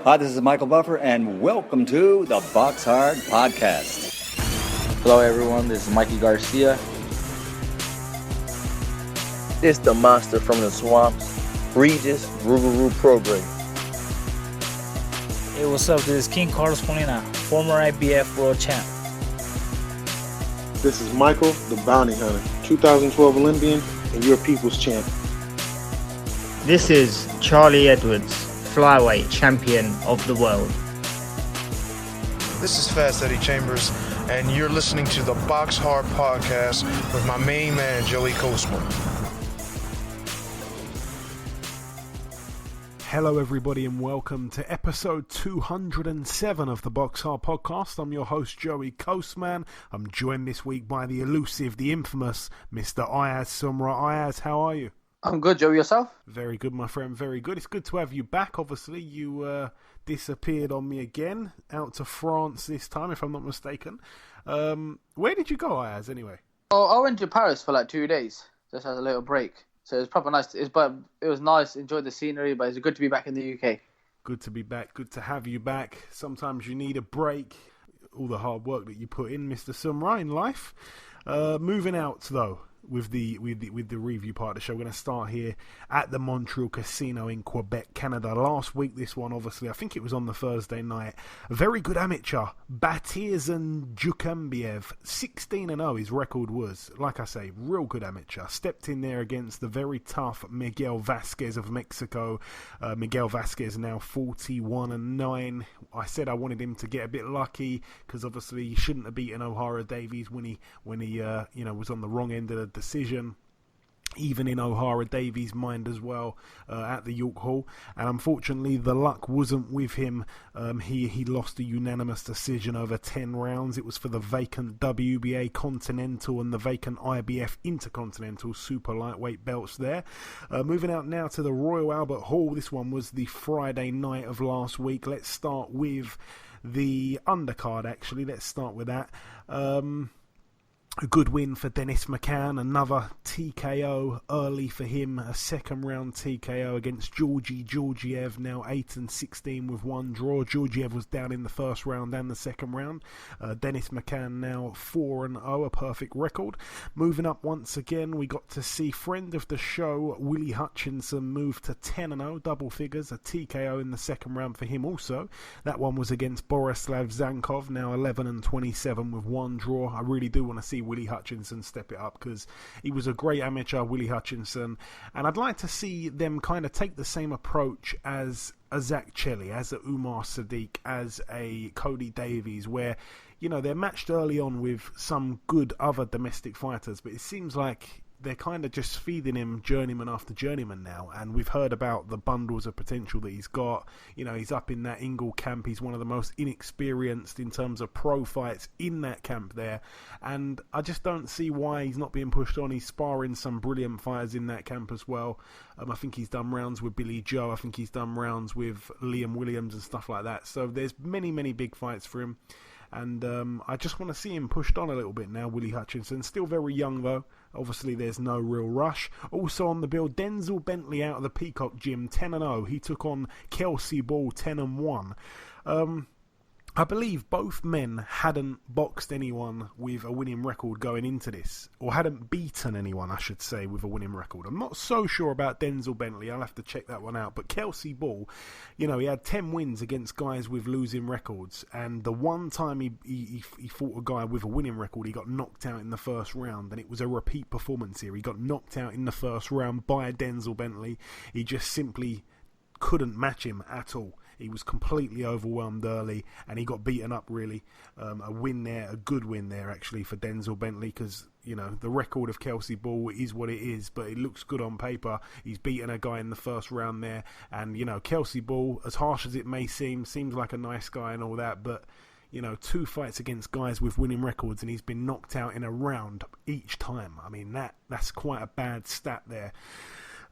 Hi, this is Michael Buffer, and welcome to the BoxHard Podcast. Hello, everyone. This is Mikey Garcia. This the monster from the swamps, Regis Rougarou Prograis. Hey, what's up? This is King Carlos Molina, former IBF world champ. This is Michael, the Bounty Hunter, 2012 Olympian and your people's champ. This is Charlie Edwards, flyweight champion of the world. This is Fast Eddie Chambers, and you're listening to the BoxHard Podcast with my main man, Joey Coastman. Hello everybody and welcome to episode 207 of the BoxHard Podcast. I'm your host Joey Coastman. I'm joined this week by the elusive, the infamous Mr. Ayaz Sumra. Ayaz, how are you? I'm good, Joey. Yourself? Very good, my friend, very good. It's good to have you back. Obviously, you disappeared on me again, out to France this time, if I'm not mistaken. Where did you go, Ayaz, anyway? Oh, I went to Paris for like 2 days, just as a little break. So it was proper nice. It was nice, enjoyed the scenery, but it's good to be back in the UK. Good to be back, good to have you back. Sometimes you need a break, all the hard work that you put in, Mr. Sumra, in life. Moving out, though. With the review part of the show, we're going to start here at the Montreal Casino in Quebec, Canada. Last week, this one, obviously, I think it was on the Thursday night. A very good amateur, Batirzan Djukambiev, 16-0 his record was. Like I say, real good amateur. Stepped in there against the very tough Miguel Vasquez of Mexico. Miguel Vasquez now 41-9. I said I wanted him to get a bit lucky because obviously he shouldn't have beaten O'Hara Davies when he was on the wrong end of the decision, even in O'Hara Davies' mind as well, at the York Hall. And unfortunately the luck wasn't with him. He lost a unanimous decision over 10 rounds. It was for the vacant WBA Continental and the vacant IBF Intercontinental super lightweight belts there. Moving out now to the Royal Albert Hall. This one was the Friday night of last week. Let's start with the undercard, actually. Let's start with that. A good win for Dennis McCann, another TKO early for him, a second round TKO against Georgi Georgiev, now 8-16 with one draw. Georgiev was down in the first round and the second round. Dennis McCann now 4-0, a perfect record. Moving up once again, we got to see friend of the show, Willie Hutchinson, move to 10-0, double figures, a TKO in the second round for him also. That one was against Borislav Zankov, now 11-27 with one draw. I really do want to see Willie Hutchinson step it up because he was a great amateur, Willie Hutchinson, and I'd like to see them kind of take the same approach as a Zach Chelly, as a Umar Sadiq, as a Cody Davies, where they're matched early on with some good other domestic fighters, but it seems like they're kind of just feeding him journeyman after journeyman now, and we've heard about the bundles of potential that he's got. He's up in that Ingle camp. He's one of the most inexperienced in terms of pro fights in that camp there, and I just don't see why he's not being pushed on. He's sparring some brilliant fighters in that camp as well. I think he's done rounds with Billy Joe. I think he's done rounds with Liam Williams and stuff like that. So there's many, many big fights for him. And I just want to see him pushed on a little bit now, Willie Hutchinson. Still very young, though. Obviously, there's no real rush. Also on the bill, Denzel Bentley out of the Peacock Gym, 10-0. He took on Kelsey Ball, 10-1. I believe both men hadn't boxed anyone with a winning record going into this, or hadn't beaten anyone, I should say, with a winning record. I'm not so sure about Denzel Bentley. I'll have to check that one out. But Kelsey Ball, he had 10 wins against guys with losing records, and the one time he fought a guy with a winning record, he got knocked out in the first round, and it was a repeat performance here. He got knocked out in the first round by Denzel Bentley. He just simply couldn't match him at all. He was completely overwhelmed early, and he got beaten up, really. A win there, a good win there, actually, for Denzel Bentley, because, the record of Kelsey Ball is what it is, but it looks good on paper. He's beaten a guy in the first round there, and, Kelsey Ball, as harsh as it may seem, seems like a nice guy and all that, but, 2 fights against guys with winning records, and he's been knocked out in a round each time. I mean, that's quite a bad stat there.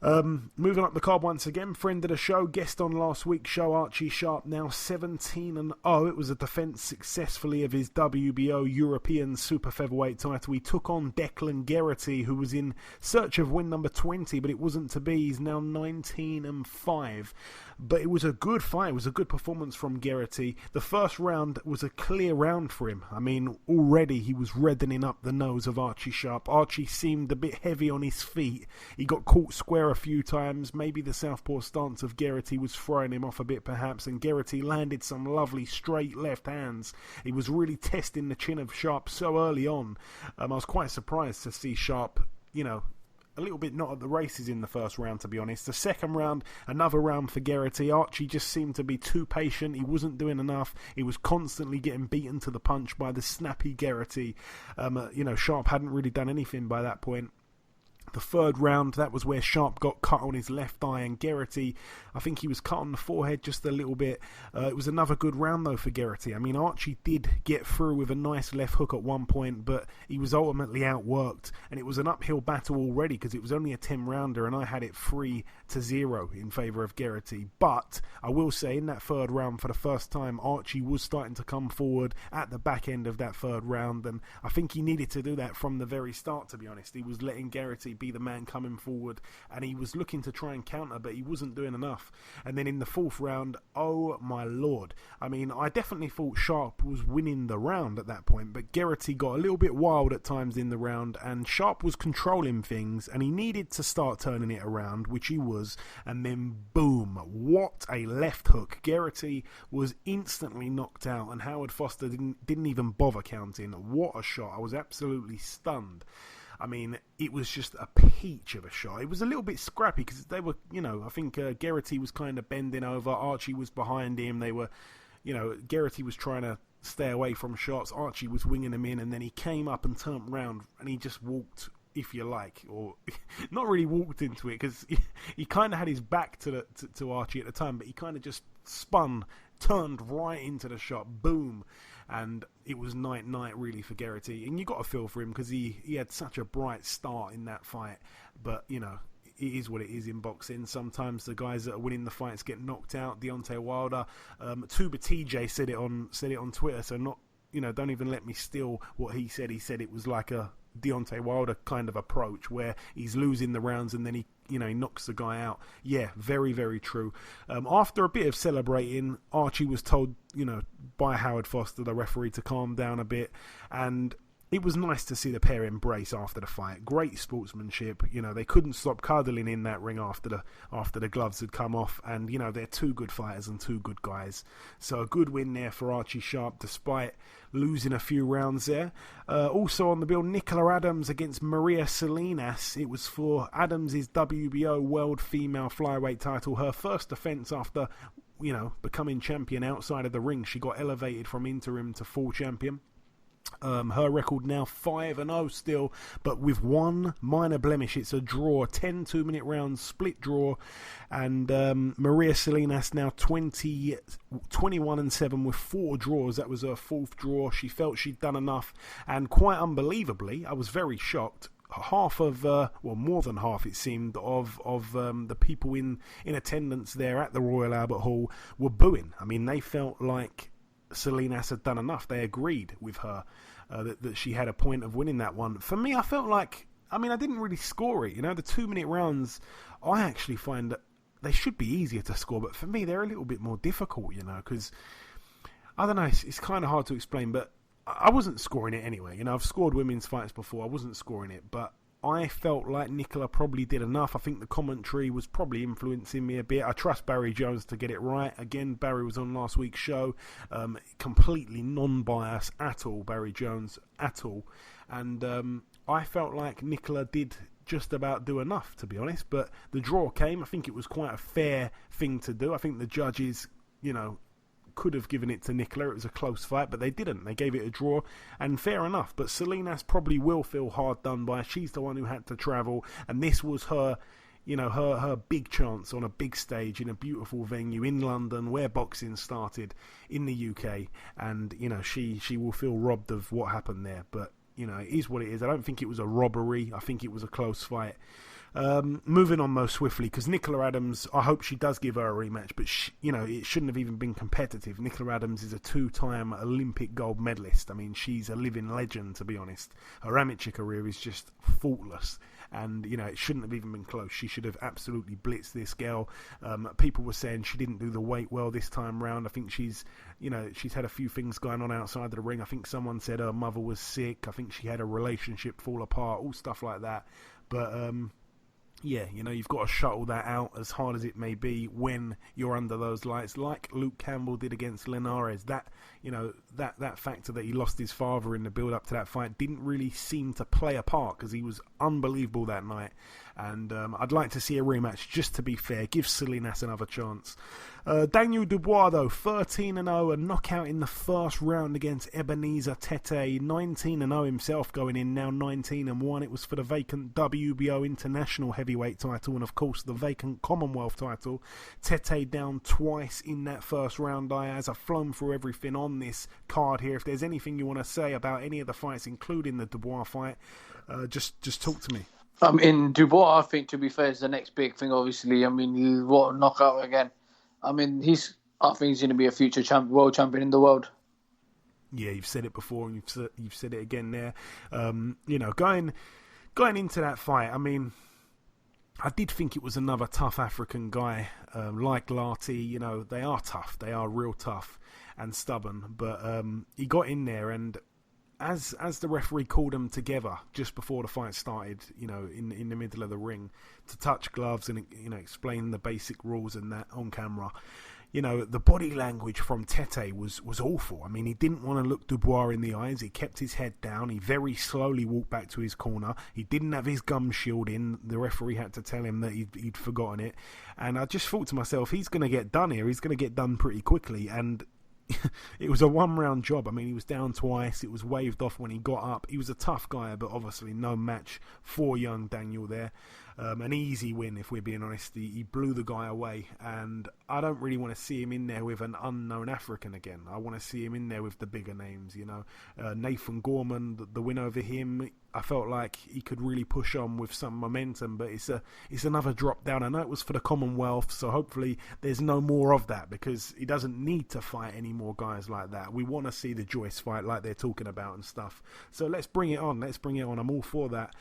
Moving up the card once again, friend of the show, guest on last week's show, Archie Sharp, now 17-0. It was a defence successfully of his WBO European Super-Featherweight title. He took on Declan Geraghty, who was in search of win number 20, but it wasn't to be. He's now 19-5. But it was a good fight. It was a good performance from Geraghty. The first round was a clear round for him. I mean, already he was reddening up the nose of Archie Sharp. Archie seemed a bit heavy on his feet. He got caught square a few times. Maybe the southpaw stance of Geraghty was throwing him off a bit perhaps, and Geraghty landed some lovely straight left hands. He was really testing the chin of Sharp so early on. I was quite surprised to see Sharp, a little bit not at the races in the first round, to be honest. The second round, another round for Geraghty. Archie just seemed to be too patient. He wasn't doing enough. He was constantly getting beaten to the punch by the snappy Geraghty. Sharp hadn't really done anything by that point. The third round, that was where Sharp got cut on his left eye, and Geraghty, I think he was cut on the forehead just a little bit. It was another good round though for Geraghty. I mean, Archie did get through with a nice left hook at one point, but he was ultimately outworked, and it was an uphill battle already because it was only a 10-rounder, and I had it 3-0 in favour of Geraghty. But I will say, in that third round, for the first time, Archie was starting to come forward at the back end of that third round, and I think he needed to do that from the very start, to be honest. He was letting Geraghty be the man coming forward, and he was looking to try and counter, but he wasn't doing enough. And then in the fourth round, oh my lord, I mean, I definitely thought Sharp was winning the round at that point, but Geraghty got a little bit wild at times in the round, and Sharp was controlling things, and he needed to start turning it around, which he was. And then boom, what a left hook. Geraghty was instantly knocked out, and Howard Foster didn't even bother counting. What a shot. I was absolutely stunned. I mean, it was just a peach of a shot. It was a little bit scrappy because they were, I think Geraghty was kind of bending over. Archie was behind him. They were, Geraghty was trying to stay away from shots. Archie was winging them in, and then he came up and turned round, and he just walked, if you like, or not really walked into it, because he kind of had his back to Archie at the time, but he kind of just spun, turned right into the shot, boom. And it was night really for Geraghty, and you got to feel for him because he had such a bright start in that fight. But it is what it is in boxing. Sometimes the guys that are winning the fights get knocked out. Deontay Wilder, Tuba TJ said it on Twitter. So don't even let me steal what he said. He said it was like a Deontay Wilder kind of approach where he's losing the rounds and then he knocks the guy out. Yeah, very, very true. After a bit of celebrating, Archie was told, by Howard Foster, the referee, to calm down a bit, and it was nice to see the pair embrace after the fight. Great sportsmanship. They couldn't stop cuddling in that ring after the gloves had come off, and they're two good fighters and two good guys. So a good win there for Archie Sharp, despite losing a few rounds there. Also on the bill, Nicola Adams against Maria Salinas. It was for Adams' WBO World Female Flyweight title, her first defence after becoming champion outside of the ring. She got elevated from interim to full champion. Her record now 5-0 still, but with one minor blemish. It's a draw, 10 2-minute rounds, split draw, and Maria Salinas now 21-7 with 4 draws. That was her 4th draw. She felt she'd done enough, and quite unbelievably, I was very shocked. Half of, more than half it seemed, of the people in attendance there at the Royal Albert Hall were booing. I mean, they felt like Salinas had done enough. They agreed with her that she had a point of winning that one. For me, I felt like, I didn't really score it. The 2-minute rounds, I actually find that they should be easier to score, but for me, they're a little bit more difficult, because, I don't know, it's kind of hard to explain, but I wasn't scoring it anyway. I've scored women's fights before. I wasn't scoring it, but I felt like Nicola probably did enough. I think the commentary was probably influencing me a bit. I trust Barry Jones to get it right. Again, Barry was on last week's show. Completely non-biased at all, Barry Jones, at all. And I felt like Nicola did just about do enough, to be honest. But the draw came. I think it was quite a fair thing to do. I think the judges, could have given it to Nicola. It was a close fight, but they didn't. They gave it a draw, and fair enough. But Salinas probably will feel hard done by. She's the one who had to travel, and this was her, her big chance on a big stage in a beautiful venue in London where boxing started in the UK. And she will feel robbed of what happened there. But it is what it is. I don't think it was a robbery. I think it was a close fight. Moving on most swiftly, because Nicola Adams, I hope she does give her a rematch, but it shouldn't have even been competitive. Nicola Adams is a 2-time Olympic gold medalist. I mean, she's a living legend, to be honest. Her amateur career is just faultless, and it shouldn't have even been close. She should have absolutely blitzed this girl. People were saying she didn't do the weight well this time round. I think she's had a few things going on outside of the ring. I think someone said her mother was sick. I think she had a relationship fall apart, all stuff like that. But yeah, you've got to shuttle that out, as hard as it may be, when you're under those lights, like Luke Campbell did against Linares. That factor that he lost his father in the build-up to that fight didn't really seem to play a part, because he was unbelievable that night. And I'd like to see a rematch, just to be fair. Give Salinas another chance. Daniel Dubois, though, 13-0, a knockout in the first round against Ebenezer Tete. 19-0 himself going in, now 19-1. It was for the vacant WBO International Heavyweight title and, of course, the vacant Commonwealth title. Tete down twice in that first round. Ayaz, I've flown through everything on this card here. If there's anything you want to say about any of the fights, including the Dubois fight, just talk to me. In Dubois, I think, to be fair, is the next big thing, obviously. I mean, what a knockout again. I mean, I think he's going to be a future world champion in the world. Yeah, you've said it before, and you've said it again there. Going into that fight, I mean, I did think it was another tough African guy, like Larty. They are tough. They are real tough and stubborn. But he got in there, and as the referee called them together just before the fight started, in the middle of the ring, to touch gloves and explain the basic rules and that on camera, the body language from Tete was awful. I mean, he didn't want to look Dubois in the eyes. He kept his head down. He very slowly walked back to his corner. He didn't have his gum shield in. The referee had to tell him that he'd forgotten it. And I just thought to myself, he's going to get done here. He's going to get done pretty quickly. And it was a one-round job. I mean, he was down twice. It was waved off when he got up. He was a tough guy, but obviously no match for young Daniel there. An easy win, if we're being honest. He blew the guy away, and I don't really want to see him in there with an unknown African again. I want to see him in there with the bigger names, Nathan Gorman, the win over him, I felt like he could really push on with some momentum, but it's another drop down. I know it was for the Commonwealth, so hopefully there's no more of that, because he doesn't need to fight any more guys like that. We want to see the Joyce fight like they're talking about and stuff. So let's bring it on. I'm all for that.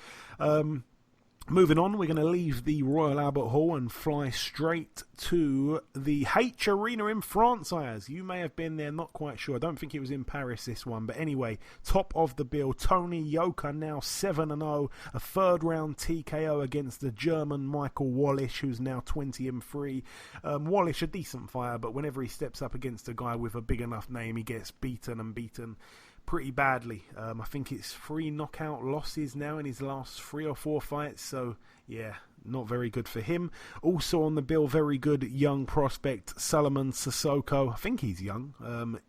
Moving on, we're going to leave the Royal Albert Hall and fly straight to the H Arena in France, Ayaz. You may have been there, not quite sure. I don't think it was in Paris, this one. But anyway, top of the bill, Tony Yoka, now 7-0. A third-round TKO against the German Michael Wallisch, who's now 20-3. Wallisch, a decent fighter, but whenever he steps up against a guy with a big enough name, he gets beaten pretty badly. I think it's 3 knockout losses now in his last 3 or 4 fights, so yeah, not very good for him. Also on the bill, very good young prospect Solomon Sissoko. I think he's young,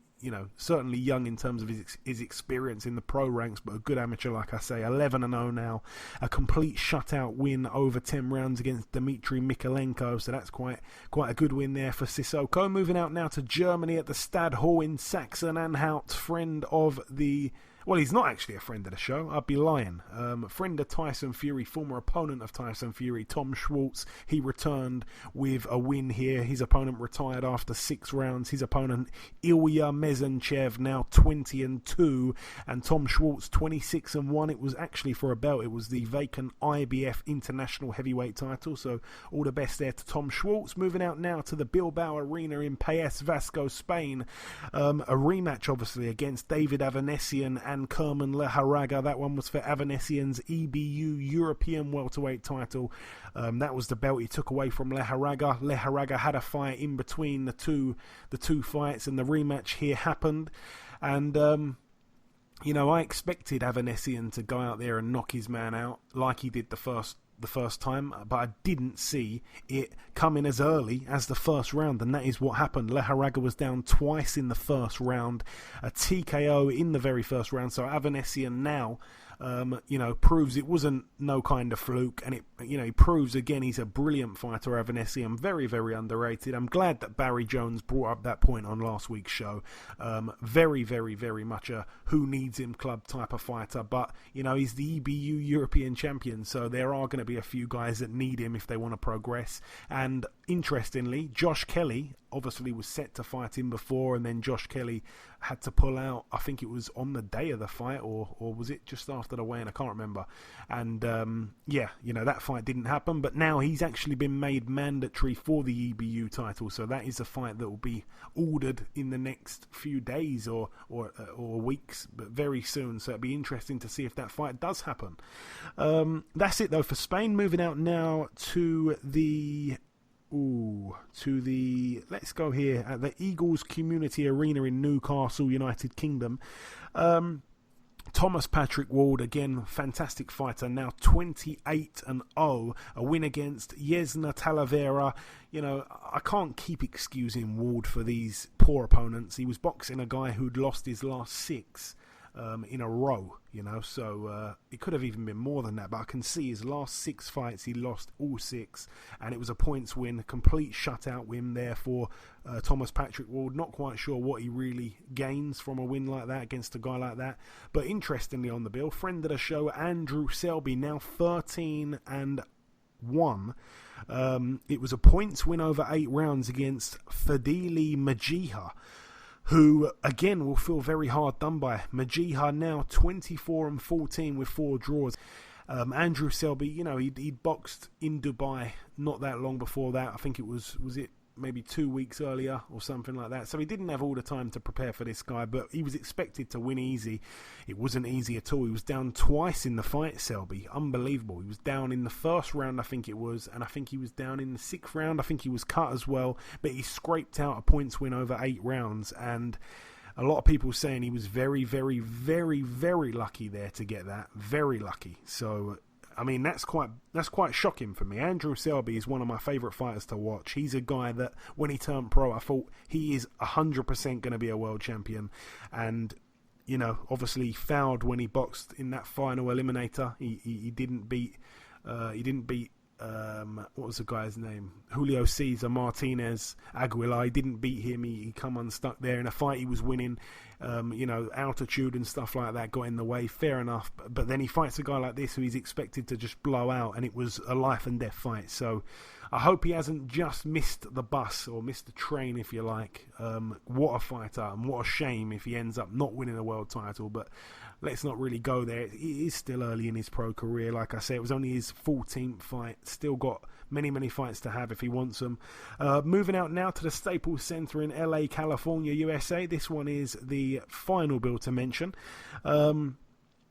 certainly young in terms of his experience in the pro ranks, but a good amateur, like I say. 11-0 now, a complete shutout win over 10 rounds against Dmitry Mikalenko, so that's quite a good win there for Sissoko. Moving out now to Germany at the Stade Hall in Sachsen-Anhalt, friend of the... Well, he's not actually a friend of the show. I'd be lying. Friend of Tyson Fury, former opponent of Tyson Fury, Tom Schwartz. He returned with a win here. His opponent retired after 6 rounds. His opponent, Ilya Mezentchev, now 20-2. And Tom Schwartz, 26-1. It was actually for a belt. It was the vacant IBF International Heavyweight title. So all the best there to Tom Schwartz. Moving out now to the Bilbao Arena in País Vasco, Spain. A rematch, obviously, against David Avanesian and Kerman Leharaga. That one was for Avanesian's EBU European welterweight title. That was the belt he took away from Leharaga. Leharaga had a fight in between the two fights, and the rematch here happened. And I expected Avanesian to go out there and knock his man out like he did the first time, but I didn't see it coming as early as the first round, and that is what happened. Leharaga was down twice in the first round, a TKO in the very first round, so Avanesian now proves it wasn't no kind of fluke, and he proves again he's a brilliant fighter, Avanesi. I'm very, very underrated. I'm glad that Barry Jones brought up that point on last week's show. Very, very, very much a who needs him club type of fighter, but he's the EBU European champion, so there are going to be a few guys that need him if they want to progress. And interestingly, Josh Kelly obviously was set to fight him before, and then Josh Kelly had to pull out. I think it was on the day of the fight, or was it just after the weigh-in? I can't remember. And that fight didn't happen, but now he's actually been made mandatory for the EBU title, so that is a fight that will be ordered in the next few days or weeks, but very soon. So it'll be interesting to see if that fight does happen. That's it though for Spain. Moving out now to let's go here at the Eagles Community Arena in Newcastle, United Kingdom. Thomas Patrick Ward, again, fantastic fighter, now 28-0, a win against Yesna Talavera. I can't keep excusing Ward for these poor opponents. He was boxing a guy who'd lost his last 6 in a row, so it could have even been more than that, but I can see his last 6 fights he lost all 6, and it was a points win, a complete shutout win there for Thomas Patrick Ward. Not quite sure what he really gains from a win like that against a guy like that, but interestingly on the bill, friend of the show Andrew Selby, now 13-1. It was a points win over 8 rounds against Fadili Majiha, who, again, will feel very hard done by. Majiha now 24-14 with 4 draws. Andrew Selby, he'd boxed in Dubai not that long before that. I think it was it maybe 2 weeks earlier or something like that. So he didn't have all the time to prepare for this guy, but he was expected to win easy. It wasn't easy at all. He was down twice in the fight, Selby. Unbelievable. He was down in the first round, I think it was, and I think he was down in the 6th round. I think he was cut as well, but he scraped out a points win over 8 rounds, and a lot of people saying he was very, very, very, very lucky there to get that. Very lucky. So that's quite shocking for me. Andrew Selby is one of my favourite fighters to watch. He's a guy that, when he turned pro, I thought he is 100% going to be a world champion. And, obviously fouled when he boxed in that final eliminator. He didn't beat... what was the guy's name? Julio Cesar Martinez Aguilar. He didn't beat him. He come unstuck there in a fight he was winning. Altitude and stuff like that got in the way. Fair enough. But then he fights a guy like this who he's expected to just blow out, and it was a life and death fight. So I hope he hasn't just missed the bus or missed the train, if you like. What a fighter, and what a shame if he ends up not winning a world title. But let's not really go there. It is still early in his pro career. Like I say, it was only his 14th fight. Still got many, many fights to have if he wants them. Moving out now to the Staples Center in LA, California, USA. This one is the final bill to mention.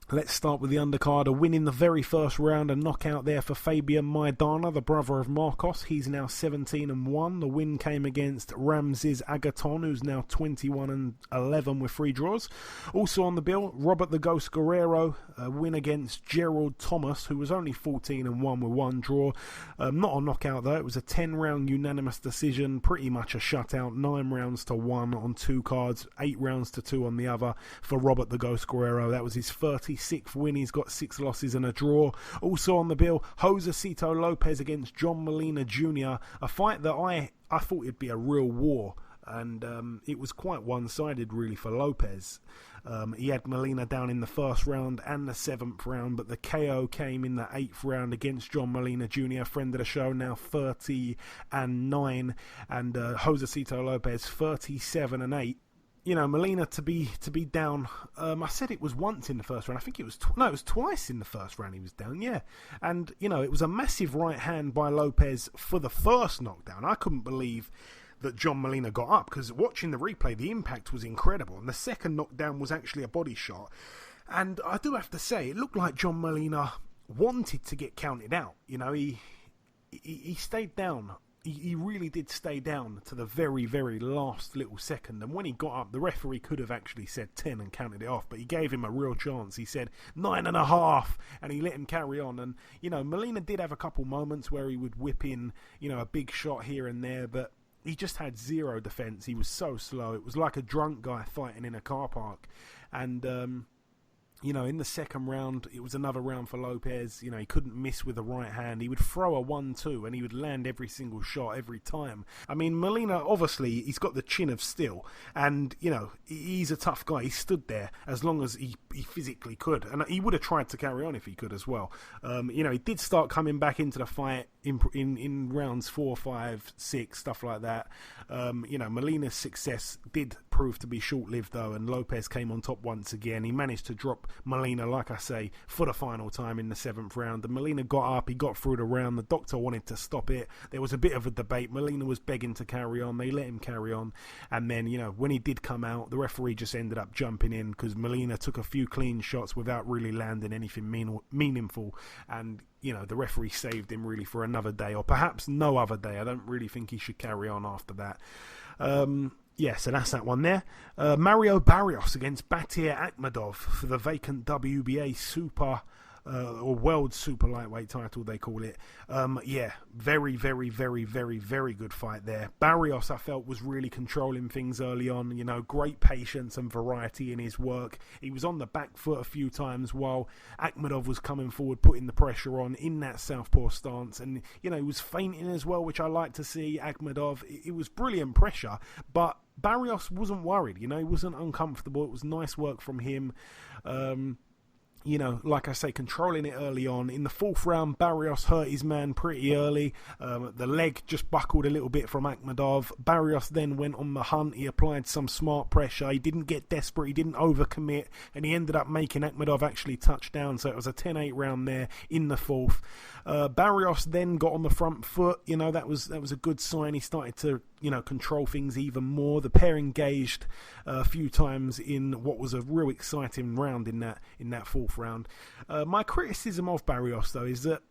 Let's start with the undercard. A win in the very first round, a knockout there for Fabian Maidana, the brother of Marcos. He's now 17-1. The win came against Ramses Agaton, who's now 21-11 with 3 draws. Also on the bill, Robert the Ghost Guerrero, a win against Gerald Thomas, who was only 14-1 with 1 draw. Not a knockout though. It was a 10-round unanimous decision, pretty much a shutout. 9 rounds to 1 on 2 cards, 8 rounds to 2 on the other for Robert the Ghost Guerrero. That was his 36th win. He's got 6 losses and a draw. Also on the bill, Josecito Lopez against John Molina Jr. A fight that I thought it'd be a real war, and it was quite one-sided really for Lopez. He had Molina down in the first round and the 7th round, but the KO came in the 8th round against John Molina Jr., friend of the show, now 30-9, and Josecito Lopez 37-8. Molina to be down. I said it was once in the first round. I think it was it was twice in the first round he was down. Yeah, and it was a massive right hand by Lopez for the first knockdown. I couldn't believe that John Molina got up, because watching the replay, the impact was incredible, and the second knockdown was actually a body shot. And I do have to say, it looked like John Molina wanted to get counted out. He stayed down. He really did stay down to the very, very last little second. And when he got up, the referee could have actually said 10 and counted it off. But he gave him a real chance. He said 9.5, and he let him carry on. And, Molina did have a couple moments where he would whip in, a big shot here and there. But he just had zero defence. He was so slow. It was like a drunk guy fighting in a car park. And, in the second round, it was another round for Lopez. He couldn't miss with the right hand. He would throw a 1-2 and he would land every single shot every time. I mean, Molina, obviously, he's got the chin of steel. And, he's a tough guy. He stood there as long as he physically could. And he would have tried to carry on if he could as well. He did start coming back into the fight in rounds 4, 5, 6, stuff like that. Molina's success did prove to be short-lived, though, and Lopez came on top once again. He managed to drop Molina, like I say, for the final time in the 7th round. And Molina got up, he got through the round. The doctor wanted to stop it. There was a bit of a debate. Molina was begging to carry on. They let him carry on. And then, when he did come out, the referee just ended up jumping in because Molina took a few clean shots without really landing anything meaningful. And, the referee saved him really for another day, or perhaps no other day. I don't really think he should carry on after that. So that's that one there. Mario Barrios against Batir Akhmedov for the vacant WBA Super or World Super Lightweight title, they call it. Very, very, very, very, very good fight there. Barrios, I felt, was really controlling things early on. Great patience and variety in his work. He was on the back foot a few times while Akhmedov was coming forward, putting the pressure on in that southpaw stance. And, he was feinting as well, which I like to see. Akhmedov, it was brilliant pressure, but Barrios wasn't worried, he wasn't uncomfortable. It was nice work from him. Like I say, controlling it early on. In the 4th round, Barrios hurt his man pretty early. The leg just buckled a little bit from Akhmedov. Barrios then went on the hunt. He applied some smart pressure. He didn't get desperate. He didn't overcommit. And he ended up making Akhmedov actually touch down. So it was a 10-8 round there in the 4th. Barrios then got on the front foot. That was a good sign. He started to control things even more. The pair engaged a few times in what was a real exciting round in that 4th round. My criticism of Barrios, though, is that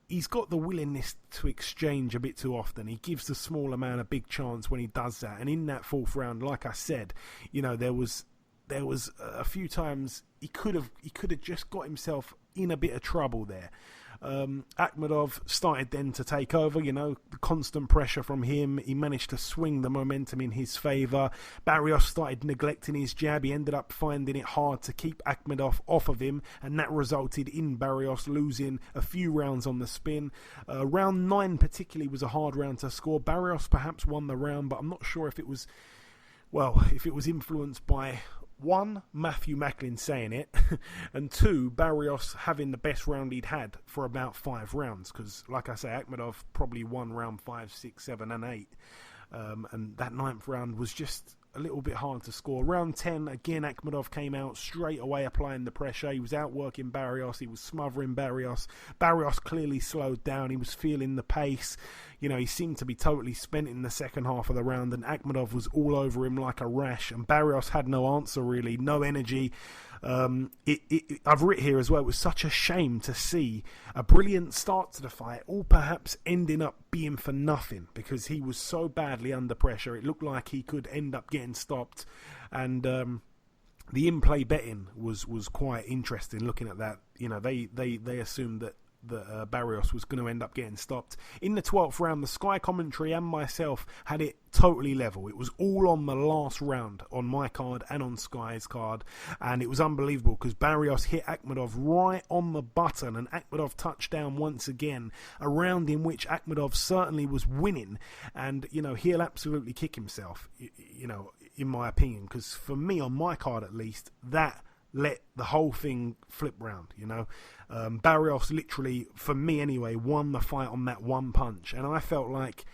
he's got the willingness to exchange a bit too often. He gives the smaller man a big chance when he does that. And in that 4th round, like I said, there was a few times he could have just got himself in a bit of trouble there. Akhmedov started then to take over, the constant pressure from him. He managed to swing the momentum in his favour. Barrios started neglecting his jab. He ended up finding it hard to keep Akhmedov off of him, and that resulted in Barrios losing a few rounds on the spin. Round 9 particularly was a hard round to score. Barrios perhaps won the round, but I'm not sure if it was influenced by 1, Matthew Macklin saying it, and 2, Barrios having the best round he'd had for about 5 rounds, because, like I say, Akhmedov probably won round 5, 6, 7, and 8, and that 9th round was just a little bit hard to score. Round 10, again, Akhmedov came out straight away applying the pressure. He was outworking Barrios. He was smothering Barrios. Barrios clearly slowed down. He was feeling the pace. He seemed to be totally spent in the second half of the round, and Akhmedov was all over him like a rash, and Barrios had no answer, really, no energy. I've written here as well, it was such a shame to see a brilliant start to the fight all perhaps ending up being for nothing, because he was so badly under pressure. It looked like he could end up getting stopped, and the in-play betting was quite interesting looking at that. They assumed that Barrios was going to end up getting stopped. In the 12th round, the Sky commentary and myself had it totally level. It was all on the last round on my card and on Sky's card, and it was unbelievable because Barrios hit Akhmedov right on the button, and Akhmedov touched down once again, a round in which Akhmedov certainly was winning, and he'll absolutely kick himself, in my opinion, because for me, on my card at least, that let the whole thing flip round. Barrios literally, for me anyway, won the fight on that one punch, and I felt like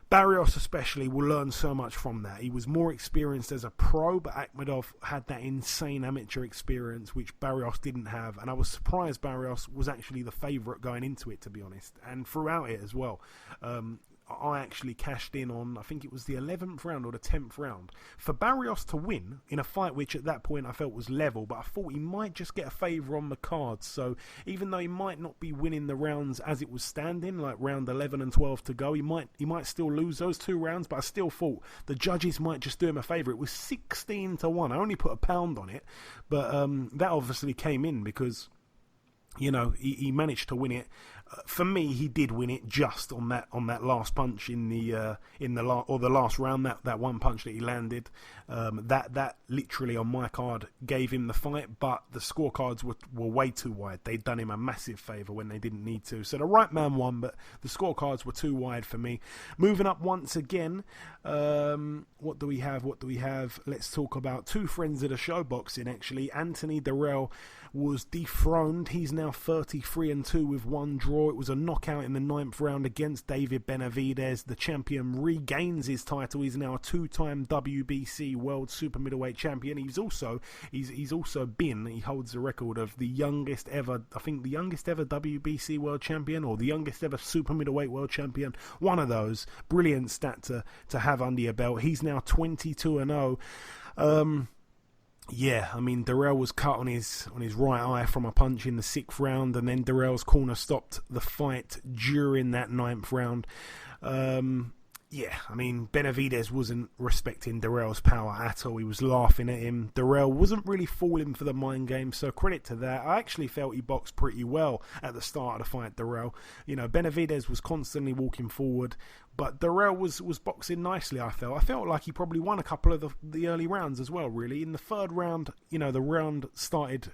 Barrios especially will learn so much from that. He was more experienced as a pro, but Akhmedov had that insane amateur experience which Barrios didn't have, and I was surprised Barrios was actually the favourite going into it, to be honest, and throughout it as well. I actually cashed in on, I think it was the 11th round or the 10th round, for Barrios to win in a fight which at that point I felt was level, but I thought he might just get a favour on the cards. So even though he might not be winning the rounds as it was standing, like round 11 and 12 to go, he might still lose those 2 rounds, but I still thought the judges might just do him a favour. It was 16-1. I only put £1 on it, but that obviously came in because he managed to win it, For me, he did win it just on that last punch in the last round. That one punch that he landed, that literally on my card gave him the fight. But the scorecards were way too wide. They'd done him a massive favour when they didn't need to. So the right man won, but the scorecards were too wide for me. Moving up once again, what do we have? Let's talk about two friends of the show boxing. Actually, Anthony Dirrell was dethroned. He's now 33-2 with one draw. It was a knockout in the 9th round against David Benavidez. The champion regains his title. He's now a 2-time WBC World Super-Middleweight champion. He holds the record of the youngest ever WBC World champion, or the youngest ever Super-Middleweight World champion. One of those. Brilliant stat to have under your belt. He's now 22-0. Yeah, I mean, Dirrell was cut on his right eye from a punch in the 6th round, and then Dirrell's corner stopped the fight during that 9th round. Yeah, I mean, Benavidez wasn't respecting Dirrell's power at all. He was laughing at him. Dirrell wasn't really falling for the mind game, so credit to that. I actually felt he boxed pretty well at the start of the fight, Dirrell. You know, Benavidez was constantly walking forward, but Dirrell was boxing nicely, I felt. I felt like he probably won a couple of the early rounds as well, really. In the 3rd round, you know, the round started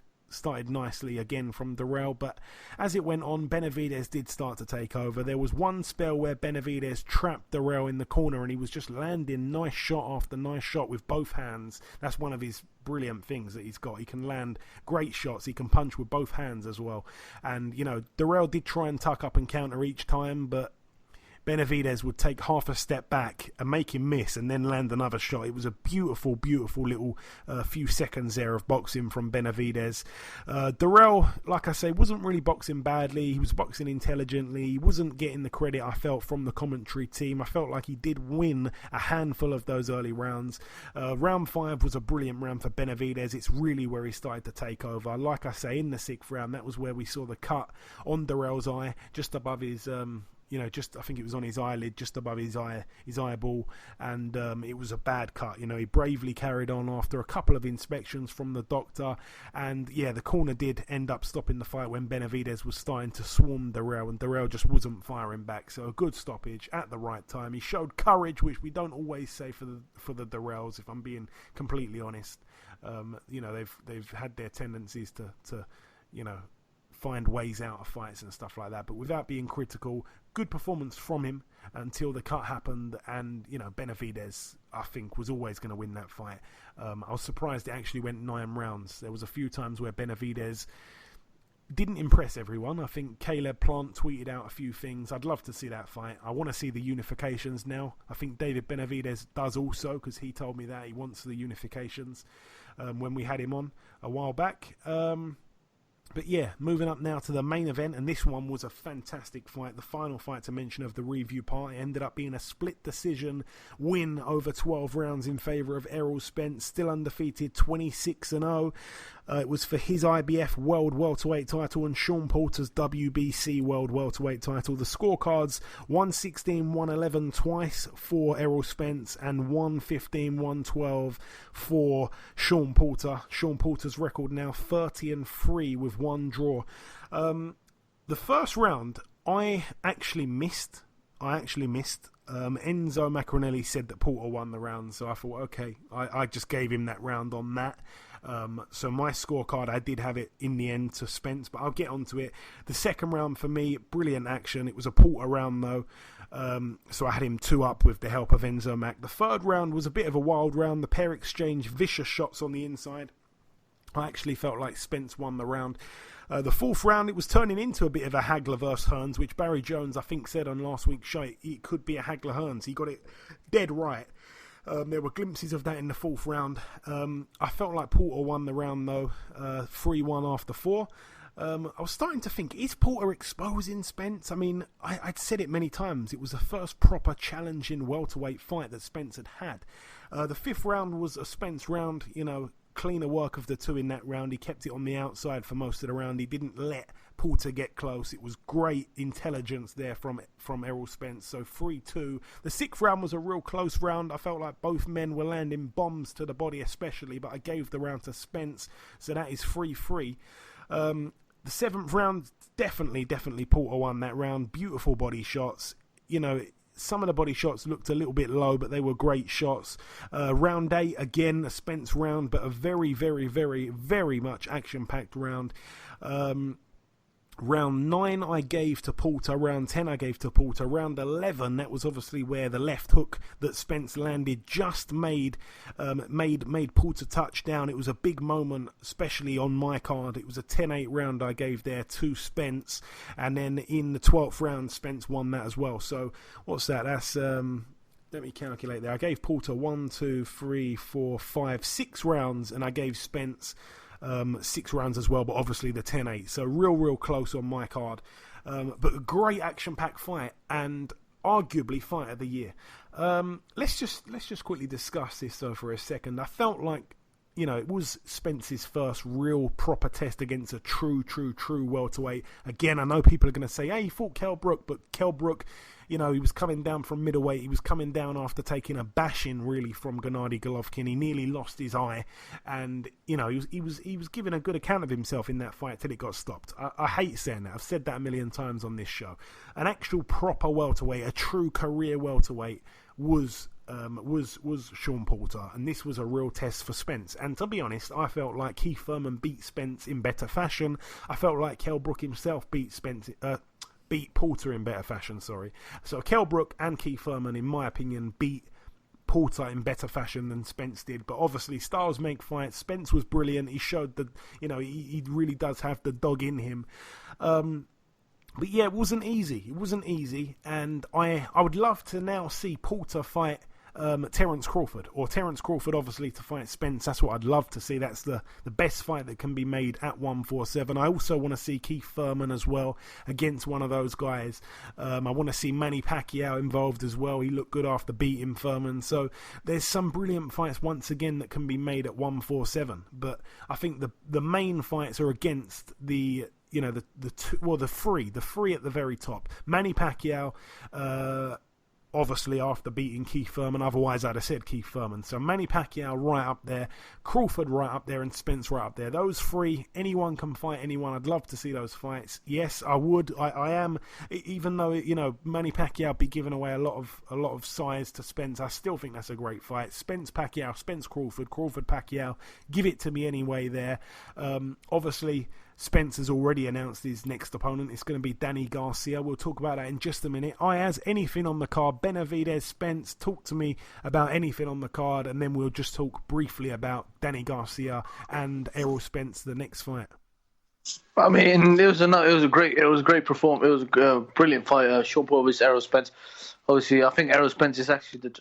nicely again from Dirrell, but as it went on, Benavidez did start to take over. There was one spell where Benavidez trapped Dirrell in the corner, and he was just landing nice shot after nice shot with both hands. That's one of his brilliant things that he's got. He can land great shots. He can punch with both hands as well. And, you know, Dirrell did try and tuck up and counter each time, but Benavidez would take half a step back and make him miss and then land another shot. It was a beautiful, beautiful little few seconds there of boxing from Benavidez. Dirrell, like I say, wasn't really boxing badly. He was boxing intelligently. He wasn't getting the credit, I felt, from the commentary team. I felt like he did win a handful of those early rounds. Round 5 was a brilliant round for Benavidez. It's really where he started to take over. Like I say, in the 6th round, that was where we saw the cut on Dirrell's eye, just above his... I think it was on his eyelid, just above his eyeball, and it was a bad cut. You know, he bravely carried on after a couple of inspections from the doctor, and yeah, the corner did end up stopping the fight when Benavidez was starting to swarm Dirrell, and Dirrell just wasn't firing back. So a good stoppage at the right time. He showed courage, which we don't always say for the Dirrells, if I'm being completely honest. You know, they've had their tendencies to you know, find ways out of fights and stuff like that, but without being critical, good performance from him until the cut happened. And you know, Benavidez, I think, was always going to win that fight. I was surprised it actually went 9 rounds. There was a few times where Benavidez didn't impress everyone. I think Caleb Plant tweeted out a few things. I'd love to see that fight. I want to see the unifications now. I think David Benavidez does also, because he told me that he wants the unifications when we had him on a while back. But yeah, moving up now to the main event, and this one was a fantastic fight. The final fight to mention of the review part ended up being a split decision win over 12 rounds in favour of Errol Spence, still undefeated, 26-0. It was for his IBF World Welterweight title and Sean Porter's WBC World Welterweight title. The scorecards, 116-111 twice for Errol Spence and 115-112 for Sean Porter. Sean Porter's record now 30-3 with one draw. The first round, I actually missed. Enzo Macronelli said that Porter won the round, so I thought, okay, I just gave him that round on that. So my scorecard, I did have it in the end to Spence, but I'll get onto it. The second round for me, brilliant action. It was a Porter round though, so I had him 2 up with the help of Enzo Mac. The third round was a bit of a wild round. The pair exchanged vicious shots on the inside. I actually felt like Spence won the round. The fourth round, it was turning into a bit of a Hagler versus Hearns, which Barry Jones, I think, said on last week's show it could be a Hagler-Hearns. He got it dead right. There were glimpses of that in the fourth round. I felt like Porter won the round, though, 3-1 after 4. I was starting to think, is Porter exposing Spence? I mean, I'd said it many times. It was the first proper challenging welterweight fight that Spence had. The fifth round was a Spence round, you know, cleaner work of the two in that round. He kept it on the outside for most of the round. He didn't let Porter get close. It was great intelligence there from Errol Spence. So 3-2. The sixth round was a real close round. I felt like both men were landing bombs to the body especially, but I gave the round to Spence. So that is 3-3. The seventh round definitely Porter won that round. Beautiful body shots. You know, some of the body shots looked a little bit low, but they were great shots. Round 8, again, a Spence round, but a very, very, very, very much action-packed round. Round 9 I gave to Porter. Round 10 I gave to Porter. Round 11, that was obviously where the left hook that Spence landed just made Porter touchdown. It was a big moment, especially on my card. It was a 10-8 round I gave there to Spence. And then in the 12th round, Spence won that as well. So what's that? That's... let me calculate there. I gave Porter 6 rounds, and I gave Spence 6 rounds as well, but obviously the 10-8. So real close on my card. But a great action-packed fight, and arguably fight of the year. Let's just quickly discuss this though for a second. I felt like, you know, it was Spence's first real proper test against a true welterweight. Again, I know people are going to say, hey, he fought Kell Brook, but Kell Brook, you know, he was coming down from middleweight. He was coming down after taking a bashing, really, from Gennady Golovkin. He nearly lost his eye, and you know, he was giving a good account of himself in that fight till it got stopped. I hate saying that. I've said that a million times on this show. An actual proper welterweight, a true career welterweight, was Sean Porter, and this was a real test for Spence. And to be honest, I felt like Keith Thurman beat Spence in better fashion. I felt like Kell Brook himself beat Porter in better fashion, sorry. So Kell Brook and Keith Thurman, in my opinion, beat Porter in better fashion than Spence did. But obviously, styles make fights. Spence was brilliant. He showed that, you know, he really does have the dog in him. But yeah, it wasn't easy. And I would love to now see Porter fight Terence Crawford, or Terence Crawford obviously to fight Spence. That's what I'd love to see. That's the best fight that can be made at 147. I also want to see Keith Thurman as well against one of those guys. I want to see Manny Pacquiao involved as well. He looked good after beating Thurman. So there's some brilliant fights once again that can be made at 147. But I think the main fights are against the three at the very top. Manny Pacquiao, obviously after beating Keith Thurman, otherwise I'd have said Keith Thurman. So Manny Pacquiao right up there, Crawford right up there, and Spence right up there. Those three, anyone can fight anyone. I'd love to see those fights. Yes, I would. I am, even though, you know, Manny Pacquiao be giving away a lot of size to Spence, I still think that's a great fight. Spence Pacquiao, Spence Crawford, Crawford Pacquiao, give it to me anyway there. Obviously, Spence has already announced his next opponent. It's going to be Danny Garcia. We'll talk about that in just a minute. Ayaz, anything on the card? Benavidez, Spence, talk to me about anything on the card, and then we'll just talk briefly about Danny Garcia and Errol Spence, the next fight. I mean, it was a great performance. It was a brilliant fight. Sean Porter versus Errol Spence. Obviously, I think Errol Spence is actually the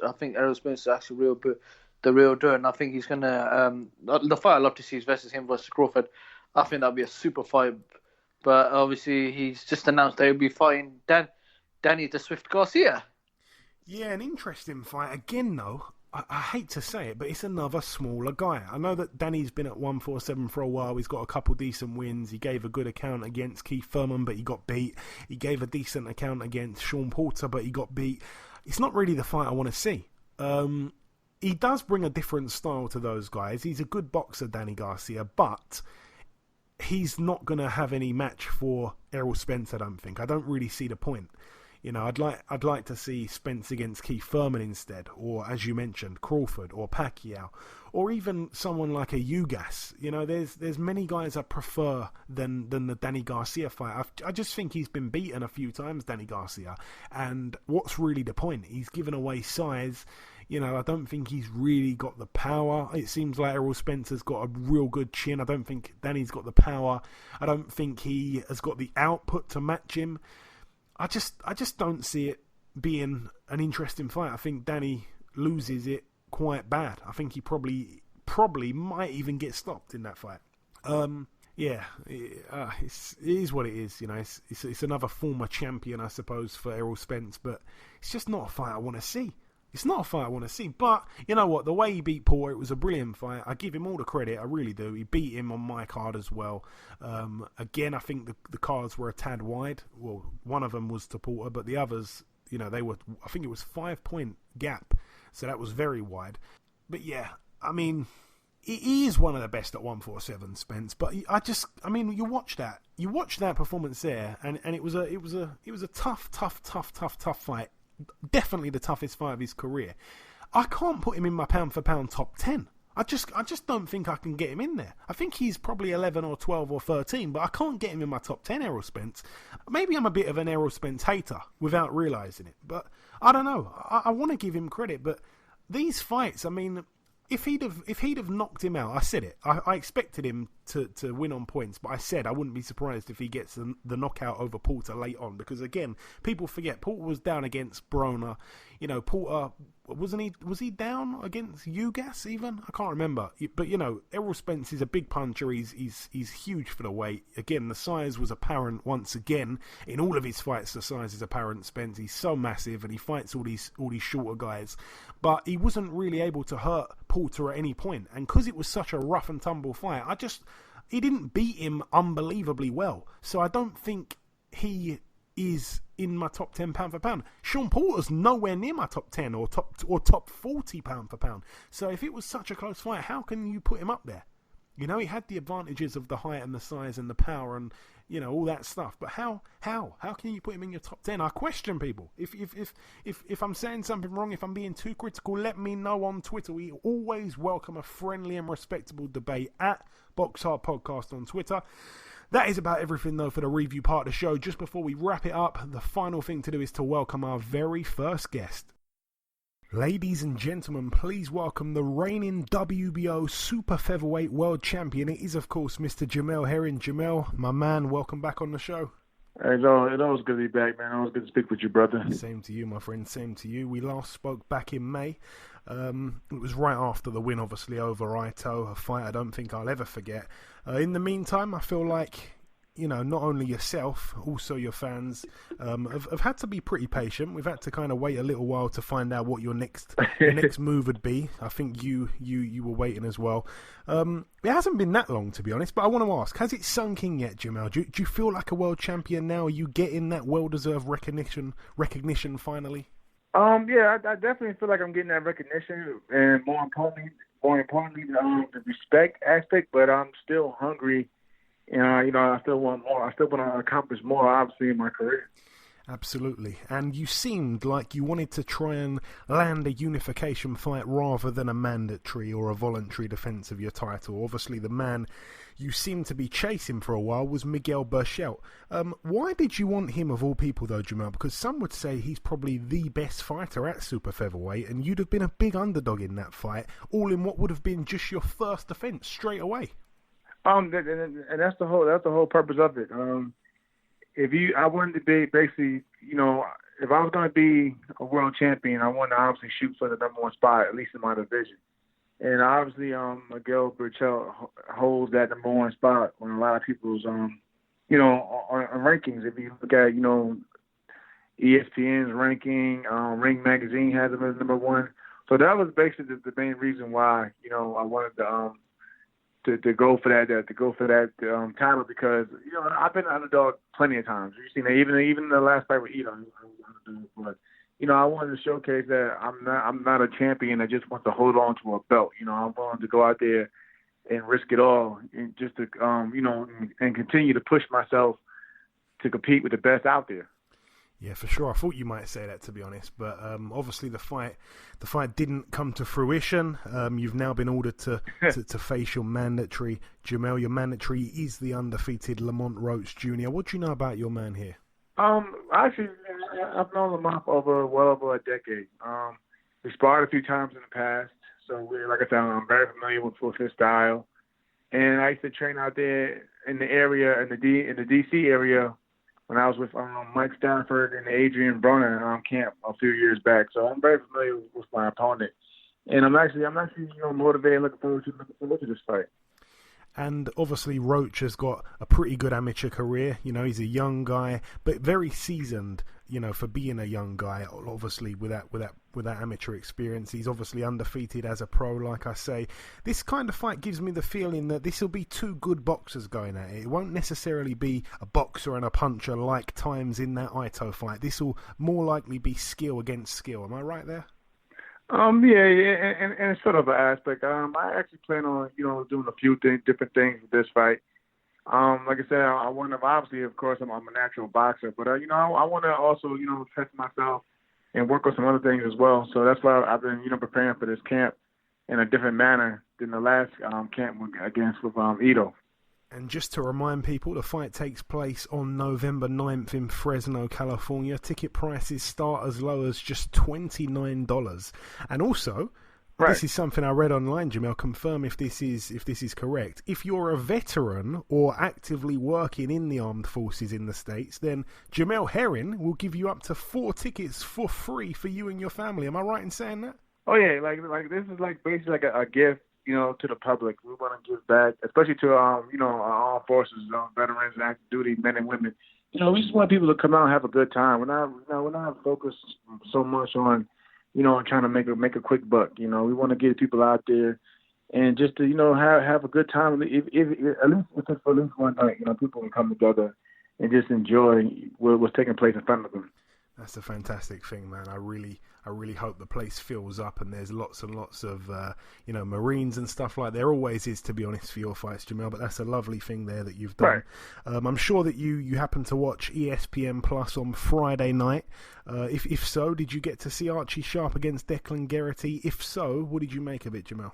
real deal, and I think he's gonna. The fight I'd love to see is versus him versus Crawford. I think that'd be a super fight, but obviously he's just announced that he'll be fighting Danny the Swift Garcia. Yeah, an interesting fight. Again, though, I hate to say it, but it's another smaller guy. I know that Danny's been at 147 for a while. He's got a couple decent wins. He gave a good account against Keith Thurman, but he got beat. He gave a decent account against Sean Porter, but he got beat. It's not really the fight I want to see. He does bring a different style to those guys. He's a good boxer, Danny Garcia, but he's not going to have any match for Errol Spence, I don't think. I don't really see the point. You know, I'd like to see Spence against Keith Thurman instead, or as you mentioned, Crawford or Pacquiao, or even someone like a Ugas. You know, there's many guys I prefer than the Danny Garcia fight. I just think he's been beaten a few times, Danny Garcia, and what's really the point? He's given away size. You know, I don't think he's really got the power. It seems like Errol Spencer's got a real good chin. I don't think Danny's got the power. I don't think he has got the output to match him. I just don't see it being an interesting fight. I think Danny loses it quite bad. I think he probably might even get stopped in that fight. It is what it is. You know, it's another former champion, I suppose, for Errol Spence, but it's just not a fight I want to see. It's not a fight I want to see, but you know what? The way he beat Porter, it was a brilliant fight. I give him all the credit, I really do. He beat him on my card as well. Again, I think the cards were a tad wide. Well, one of them was to Porter, but the others, you know, they were, I think it was 5-point gap, so that was very wide. But yeah, I mean, he is one of the best at 147, Spence. But you watch that performance there, and it was a tough fight. Definitely the toughest fight of his career. I can't put him in my pound for pound top 10. I just don't think I can get him in there. I think he's probably 11 or 12 or 13, but I can't get him in my top 10, Errol Spence. Maybe I'm a bit of an Errol Spence hater without realising it, but I don't know. I want to give him credit, but these fights, I mean, if he'd have knocked him out, I said it. I expected him to win on points, but I said I wouldn't be surprised if he gets the knockout over Porter late on, because again, people forget Porter was down against Broner. You know, Porter was he down against Ugas even? I can't remember. But you know, Errol Spence is a big puncher. He's huge for the weight. Again, the size was apparent once again in all of his fights. The size is apparent. Spence, he's so massive, and he fights all these shorter guys, but he wasn't really able to hurt Porter at any point. And because it was such a rough and tumble fight, he didn't beat him unbelievably well. So I don't think he is in my top 10 pound for pound. Sean Porter's nowhere near my top 10 or top 40 pound for pound. So if it was such a close fight, how can you put him up there? You know, he had the advantages of the height and the size and the power and, you know, all that stuff. But how can you put him in your top 10? I question people. If I'm saying something wrong, if I'm being too critical, let me know on Twitter. We always welcome a friendly and respectable debate at BoxHard Podcast on Twitter. That is about everything, though, for the review part of the show. Just before we wrap it up, the final thing to do is to welcome our very first guest. Ladies and gentlemen, please welcome the reigning WBO Super-Featherweight World Champion. It is, of course, Mr. Jamel Herring. Jamel, my man, welcome back on the show. Hey, it always good to be back, man. Always good to speak with you, brother. Same to you, my friend. Same to you. We last spoke back in May. It was right after the win, obviously, over Ito, a fight I don't think I'll ever forget. In the meantime, I feel like, you know, not only yourself, also your fans have had to be pretty patient. We've had to kind of wait a little while to find out what your next move would be. I think you were waiting as well. It hasn't been that long, to be honest, but I want to ask, has it sunk in yet, Jamel? Do you feel like a world champion now? Are you getting that well-deserved recognition finally? Yeah, I definitely feel like I'm getting that recognition, and more importantly, the respect aspect. But I'm still hungry. You know, I still want more. I still want to accomplish more, obviously, in my career. Absolutely. And you seemed like you wanted to try and land a unification fight rather than a mandatory or a voluntary defense of your title. Obviously, the man you seemed to be chasing for a while was Miguel Berchelt. Why did you want him of all people, though, Jamel? Because some would say he's probably the best fighter at super featherweight, and you'd have been a big underdog in that fight, all in what would have been just your first defense straight away. And that's the whole purpose of it. I wanted to be basically, you know, if I was going to be a world champion, I wanted to obviously shoot for the number one spot, at least in my division. And obviously, Miguel Berchelt holds that number one spot on a lot of people's, you know, on rankings. If you look at, you know, ESPN's ranking, Ring Magazine has him as number one. So that was basically the main reason why, you know, I wanted to go for that title, because, you know, I've been an underdog plenty of times. You've seen that even the last fight with Ito, but, you know, I wanted to showcase that I'm not a champion that just wants to hold on to a belt. You know, I'm willing to go out there and risk it all, and just to you know, and continue to push myself to compete with the best out there. Yeah, for sure. I thought you might say that, to be honest, but obviously the fight didn't come to fruition. You've now been ordered to face your mandatory. Jamel, your mandatory is the undefeated Lamont Roach Jr. What do you know about your man here? Actually, I've known Lamont for well over a decade. We sparred a few times in the past, so like I said, I'm very familiar with his style. And I used to train out there in the area, in the DC area, when I was with Mike Stanford and Adrian Broner camp a few years back. So I'm very familiar with my opponent. And I'm actually you know, motivated and looking forward to this fight. And obviously Roach has got a pretty good amateur career. You know, he's a young guy, but very seasoned, you know, for being a young guy, obviously with that amateur experience. He's obviously undefeated as a pro, like I say. This kind of fight gives me the feeling that this will be two good boxers going at it. It won't necessarily be a boxer and a puncher like times in that Ito fight. This will more likely be skill against skill. Am I right there? Yeah, and it's sort of an aspect. I actually plan on, doing a few different things with this fight. Like I said, I want to, obviously, of course, I'm a natural boxer, but, I want to also, test myself and work on some other things as well. So that's why I've been, preparing for this camp in a different manner than the last camp with Ito. And just to remind people, the fight takes place on November 9th in Fresno, California. Ticket prices start as low as just $29. And also, This is something I read online, Jamel. Confirm if this is correct. If you're a veteran or actively working in the armed forces in the States, then Jamel Herring will give you up to 4 tickets for free for you and your family. Am I right in saying that? Oh yeah, like this is like basically like a gift, to the public. We want to give back, especially to our armed forces, veterans, active duty men and women. We just want people to come out and have a good time. We're not focused so much on, trying to make a quick buck. We want to get people out there and just to have a good time. If at least for at least one night, people can come together and just enjoy what's taking place in front of them. That's a fantastic thing, man. I really hope the place fills up and there's lots and lots of, Marines and stuff like there always is, to be honest, for your fights, Jamel. But that's a lovely thing there that you've done. Right. I'm sure that you happen to watch ESPN Plus on Friday night. If so, did you get to see Archie Sharp against Declan Geraghty? If so, what did you make of it, Jamel?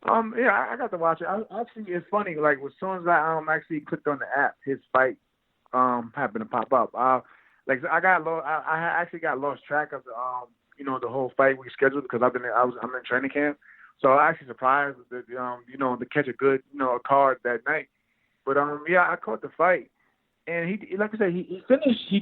Yeah, I got to watch it. Actually, it's funny. Like as soon as I actually clicked on the app, his fight happened to pop up. I actually got lost track of the whole fight we scheduled because I'm in training camp, so I actually surprised that to catch a good a card that night. But I caught the fight, and he like I said he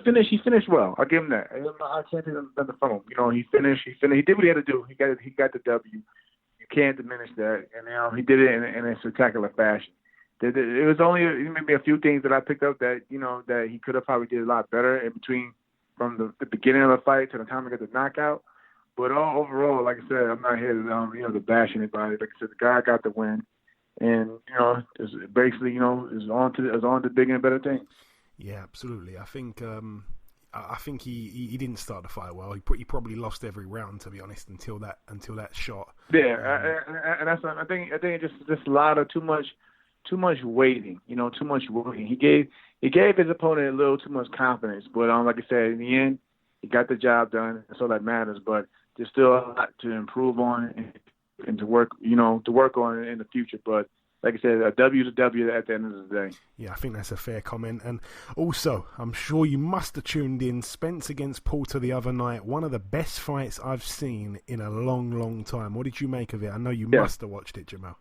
finished well. I'll give him that. I can't take nothing from him. He finished. He did what he had to do. He got the W. You can't diminish that, and he did it in a spectacular fashion. It was only maybe a few things that I picked up that that he could have probably did a lot better in between from the beginning of the fight to the time he got the knockout. But overall, like I said, I'm not here to bash anybody. Like I said, the guy got the win, and is basically is on to bigger and better things. Yeah, absolutely. I think he didn't start the fight well. He probably lost every round, to be honest, until that shot. Yeah, and that's I think it's just a lot of too much waiting, too much waiting. He gave his opponent a little too much confidence, but like I said, in the end, he got the job done. That's all that matters. But there's still a lot to improve on and to work on in the future. But like I said, a W is a W at the end of the day. Yeah, I think that's a fair comment. And also, I'm sure you must have tuned in Spence against Porter the other night. One of the best fights I've seen in a long, long time. What did you make of it? I know you must have watched it, Jamel.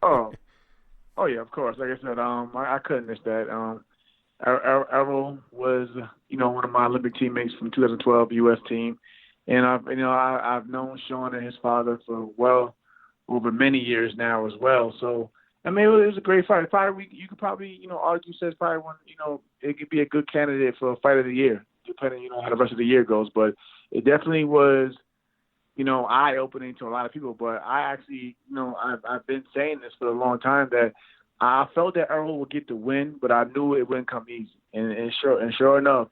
Oh yeah, of course. Like I said, I couldn't miss that. Errol was, one of my Olympic teammates from 2012 U.S. team, and I've known Sean and his father for well over many years now as well. So I mean, it was a great fight. You could probably, argue says probably one, it could be a good candidate for a fight of the year, depending, how the rest of the year goes. But it definitely was, eye-opening to a lot of people. But I actually, I've been saying this for a long time that I felt that Errol would get the win, but I knew it wouldn't come easy. And sure enough,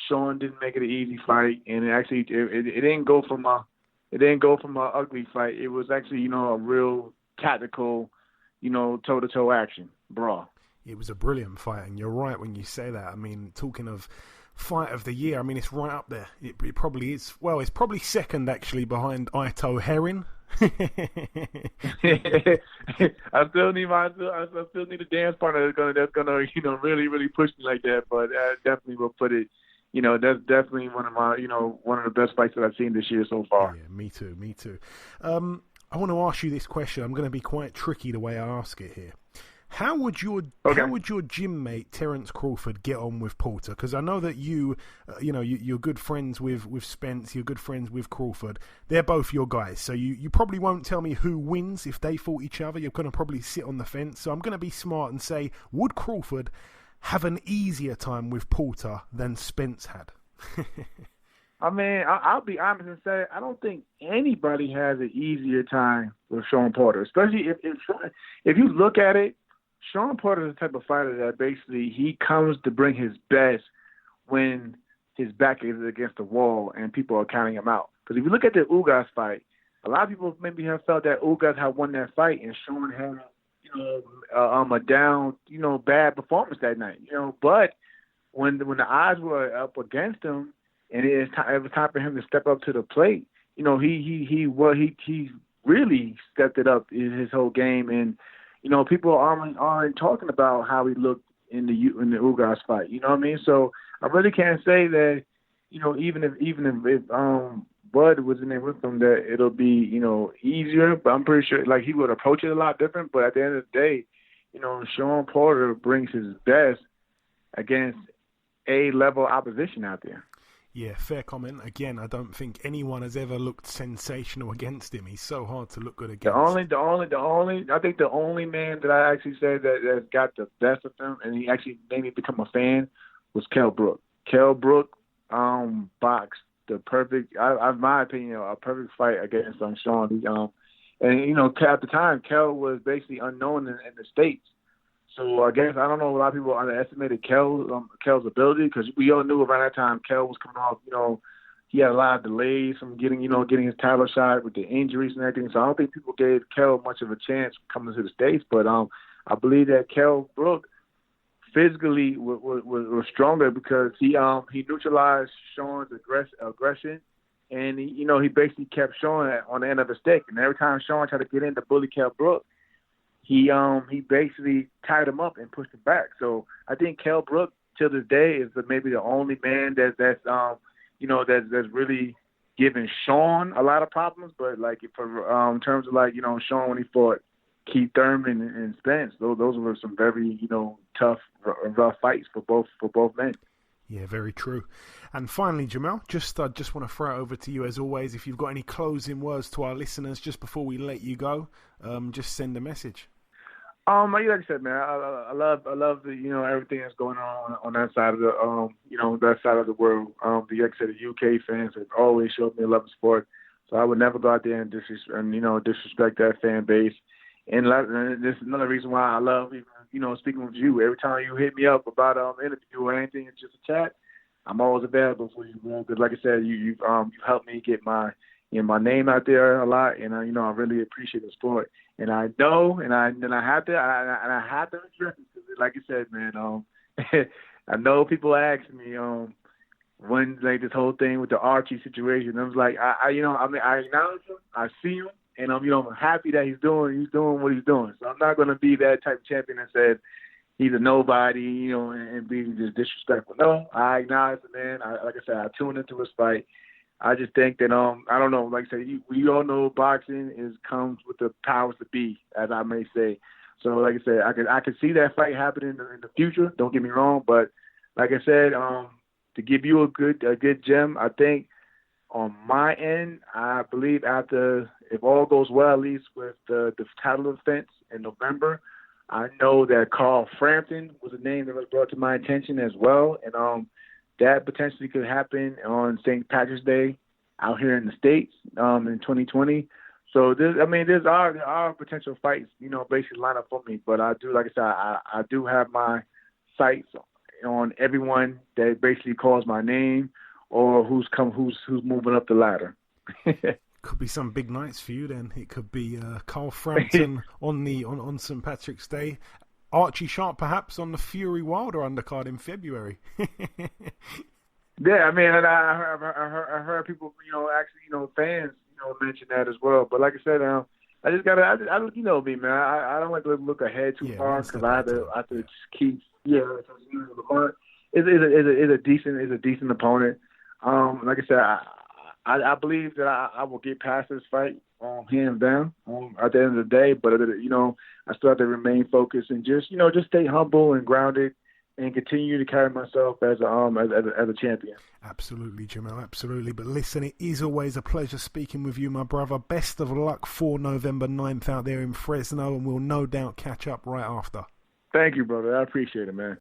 Sean didn't make it an easy fight, and it didn't go from a ugly fight. It was actually, a real tactical, toe-to-toe action, brawl. It was a brilliant fight, and you're right when you say that. I mean, talking of fight of the year, I mean, it's right up there. It probably is. Well, it's probably second, actually, behind Ito Herring. I still need a dance partner that's gonna really, really push me like that. But I definitely will put it. That's definitely one of the best fights that I've seen this year so far. Yeah, me too. I want to ask you this question. I'm going to be quite tricky the way I ask it here. How would your gym mate Terence Crawford get on with Porter? Because I know that you're good friends with Spence. You're good friends with Crawford. They're both your guys. So you probably won't tell me who wins if they fought each other. You're going to probably sit on the fence. So I'm going to be smart and say, would Crawford have an easier time with Porter than Spence had? I mean, I'll be honest and say I don't think anybody has an easier time with Sean Porter, especially if you look at it. Sean Porter is the type of fighter that basically he comes to bring his best when his back is against the wall and people are counting him out. Because if you look at the Ugas fight, a lot of people maybe have felt that Ugas had won that fight and Sean had, a down, bad performance that night, But when the odds were up against him, and it was time for him to step up to the plate, he really stepped it up in his whole game, and people aren't talking about how he looked in the Ugas fight. You know what I mean? So I really can't say that, even if Bud was in there with him, that it'll be, easier. But I'm pretty sure, like, he would approach it a lot different. But at the end of the day, Sean Porter brings his best against A-level opposition out there. Yeah, fair comment. Again, I don't think anyone has ever looked sensational against him. He's so hard to look good against. I think the only man that I actually said that got the best of him, and he actually made me become a fan, was Kell Brook. Kell Brook boxed the perfect, in my opinion, a perfect fight against Sean. At the time, Kell was basically unknown in the States. So I guess, I don't know, a lot of people underestimated Kell's ability, because we all knew around that time Kell was coming off, he had a lot of delays from getting his title shot with the injuries and everything. So I don't think people gave Kell much of a chance coming to the States. But I believe that Kell Brook physically was stronger, because he neutralized Sean's aggression, and he basically kept Sean on the end of a stick. And every time Sean tried to get in to bully Kell Brook, he basically tied him up and pushed him back. So I think Kell Brook, till this day, is maybe the only man that's really giving Sean a lot of problems. But like in terms of Sean when he fought Keith Thurman and Spence, those were some very tough, rough fights for both men. Yeah, very true. And finally, Jamel, just want to throw it over to you as always. If you've got any closing words to our listeners just before we let you go, just send a message. Like I said, man, I love the, everything that's going on that side of the, that side of the world. Like I said, the UK fans have always showed me a love of sport, so I would never go out there and disrespect that fan base. And this is another reason why I love, speaking with you. Every time you hit me up about an interview or anything, it's just a chat, I'm always available for you, man. Because like I said, you've helped me get my name out there a lot, and I really appreciate the sport. And I know, and I have to address it, because like I said, man, I know people ask me when this whole thing with the Archie situation. I was like, I acknowledge him, I see him, and I'm happy that he's doing what he's doing. So I'm not going to be that type of champion that said he's a nobody, and be just disrespectful. No, I acknowledge the man. Like I said, I tuned into his fight. I just think that I don't know. Like I said, we all know boxing comes with the powers to be, as I may say. So, like I said, I could see that fight happening in the future. Don't get me wrong, but like I said, to give you a good gem, I think on my end, I believe after, if all goes well, at least with the title defense in November, I know that Carl Frampton was a name that was brought to my attention as well, and that potentially could happen on St. Patrick's Day out here in the States in 2020. So there are potential fights, basically line up for me. But I do, like I said, I do have my sights on everyone that basically calls my name or who's moving up the ladder. Could be some big nights for you then. It could be Carl Frampton on St. Patrick's Day. Archie Sharp, perhaps, on the Fury Wilder undercard in February. Yeah, I mean, and I heard people, actually, fans, mention that as well. But like I said, I just gotta, me, man. I don't like to look ahead too far, because I have to keep. Yeah, Lamont is a decent opponent. Like I said, I believe that I will get past this fight, hands down, at the end of the day. But I still have to remain focused and just stay humble and grounded, and continue to carry myself as a champion. Absolutely, Jamel, absolutely. But listen, it is always a pleasure speaking with you, my brother. Best of luck for November 9th out there in Fresno, and we'll no doubt catch up right after. Thank you, brother. I appreciate it, man.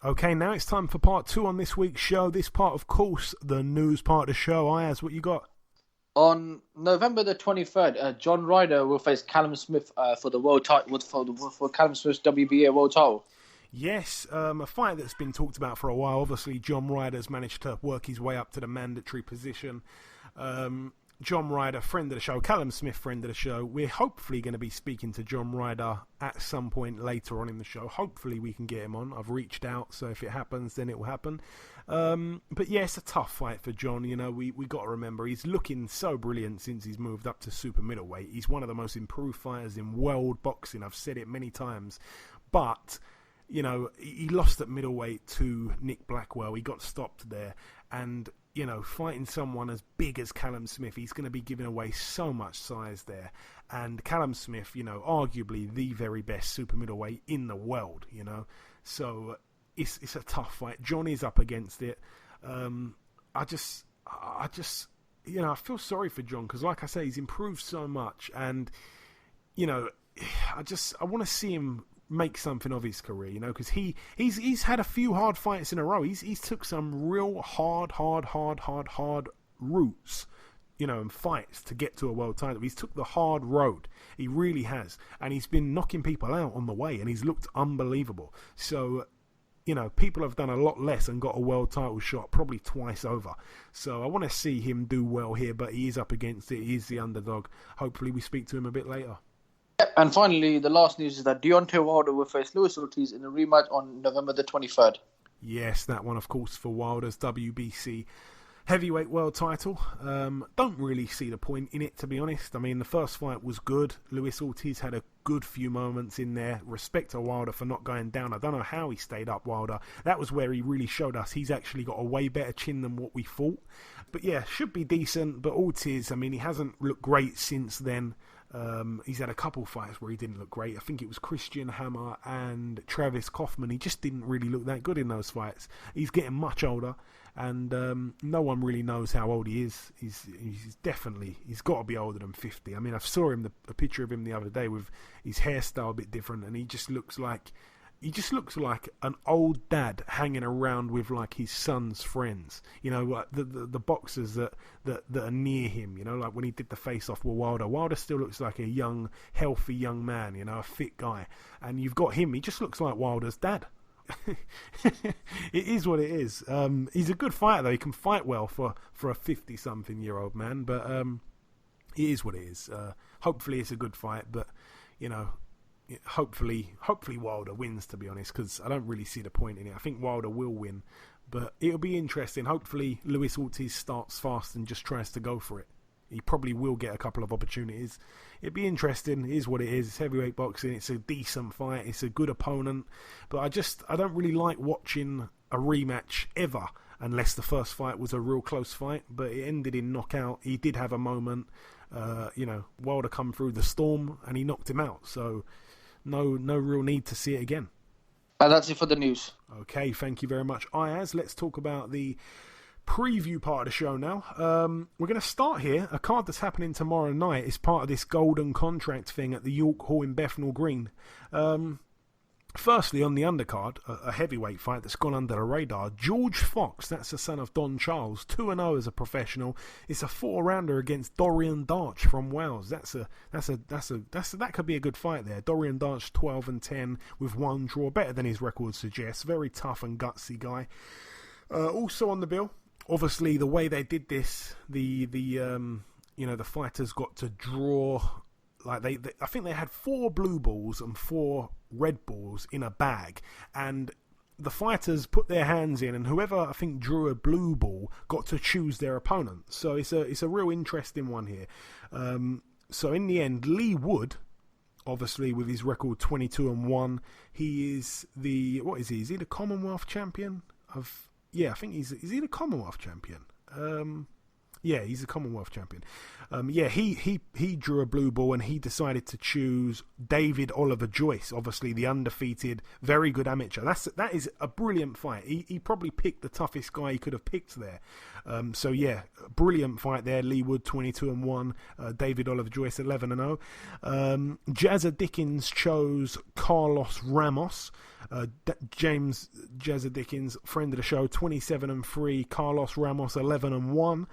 Okay, now it's time for part 2 on this week's show. This part, of course, the news part of the show. Ayaz, what you got? On November the 23rd, John Ryder will face Callum Smith for the world title, for Callum Smith's WBO world title. Yes, a fight that's been talked about for a while. Obviously, John Ryder's managed to work his way up to the mandatory position. John Ryder, friend of the show, Callum Smith, friend of the show. We're hopefully going to be speaking to John Ryder at some point later on in the show. Hopefully we can get him on. I've reached out, so if it happens, then it will happen. But yeah, it's a tough fight for John. You know, we got to remember he's looking so brilliant since he's moved up to super-middleweight. He's one of the most improved fighters in world boxing. I've said it many times. But, you know, he lost at middleweight to Nick Blackwell. He got stopped there. And, you know, fighting someone as big as Callum Smith, he's going to be giving away so much size there. And Callum Smith, you know, arguably the very best super middleweight in the world, you know. So it's a tough fight. John is up against it. I just, you know, I feel sorry for John because, like I say, he's improved so much. And, you know, I want to see him make something of his career, you know, because he's had a few hard fights in a row. He's took some real hard routes, you know, and fights to get to a world title. He's took the hard road. He really has. And he's been knocking people out on the way, and he's looked unbelievable. So, you know, people have done a lot less and got a world title shot probably twice over. So I want to see him do well here, but he is up against it. He's the underdog. Hopefully we speak to him a bit later. And finally, the last news is that Deontay Wilder will face Luis Ortiz in a rematch on November the 23rd. Yes, that one, of course, for Wilder's WBC heavyweight world title. Don't really see the point in it, to be honest. I mean, the first fight was good. Luis Ortiz had a good few moments in there. Respect to Wilder for not going down. I don't know how he stayed up, Wilder. That was where he really showed us he's actually got a way better chin than what we thought. But yeah, should be decent. But Ortiz, I mean, he hasn't looked great since then. He's had a couple fights where he didn't look great. I think it was Christian Hammer and Travis Kaufman. He just didn't really look that good in those fights. He's getting much older, and no one really knows how old he is. He's got to be older than 50. I mean, I saw him a picture of him the other day with his hairstyle a bit different, and he just looks like an old dad hanging around with like his son's friends. You know, like the boxers that are near him. You know, like when he did the face-off with Wilder. Wilder still looks like a young, healthy young man. You know, a fit guy. And you've got him. He just looks like Wilder's dad. It is what it is. He's a good fighter though. He can fight well for a 50-something-year-old man. But it is what it is. Hopefully it's a good fight. But you know, hopefully Wilder wins, to be honest, because I don't really see the point in it. I think Wilder will win, but it'll be interesting. Hopefully Luis Ortiz starts fast and just tries to go for it. He probably will get a couple of opportunities. It'd be interesting. It is what it is. It's heavyweight boxing. It's a decent fight. It's a good opponent, but I don't really like watching a rematch ever unless the first fight was a real close fight, but it ended in knockout. He did have a moment, you know, Wilder come through the storm and he knocked him out, so no real need to see it again. And that's it for the news. Okay, thank you very much, Ayaz. Let's talk about the preview part of the show now. We're going to start here. A card that's happening tomorrow night is part of this golden contract thing at the York Hall in Bethnal Green. Firstly, on the undercard, a heavyweight fight that's gone under the radar. George Fox, that's the son of Don Charles, 2-0 as a professional. It's a 4-rounder against Dorian Darch from Wales. That could be a good fight there. Dorian Darch 12-10 with one draw, better than his record suggests. Very tough and gutsy guy. Also on the bill, obviously the way they did this, the fighters got to draw. Like I think they had 4 blue balls and 4 red balls in a bag, and the fighters put their hands in, and whoever I think drew a blue ball got to choose their opponent. So it's a real interesting one here. So in the end, Lee Wood, obviously with his record 22-1, he is what is he? Is he the Commonwealth champion? I think is he the Commonwealth champion? Yeah, he's a Commonwealth champion. He drew a blue ball and he decided to choose David Oliver Joyce, obviously the undefeated, very good amateur. That is a brilliant fight. He probably picked the toughest guy he could have picked there. Brilliant fight there. Lee Wood 22-1, David Oliver Joyce 11-0. Jazza Dickens chose Carlos Ramos. James Jazza Dickens, friend of the show, 27-3. Carlos Ramos 11-1.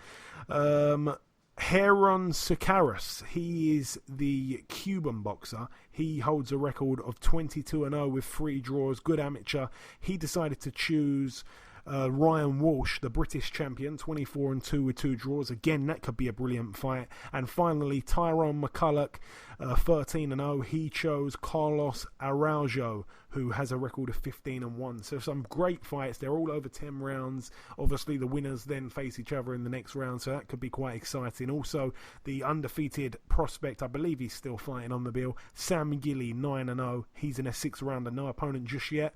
Heron Sucaris, he is the Cuban boxer. He holds a record of 22-0 with 3 draws, good amateur. He decided to choose Ryan Walsh, the British champion, 24-2 with 2 draws. Again, that could be a brilliant fight. And finally, Tyrone McCulloch, 13-0. He chose Carlos Araujo, who has a record of 15-1. So some great fights. They're all over 10 rounds. Obviously, the winners then face each other in the next round, so that could be quite exciting. Also, the undefeated prospect, I believe he's still fighting on the bill, Sam Gilly, 9-0. He's in a 6th rounder, no opponent just yet.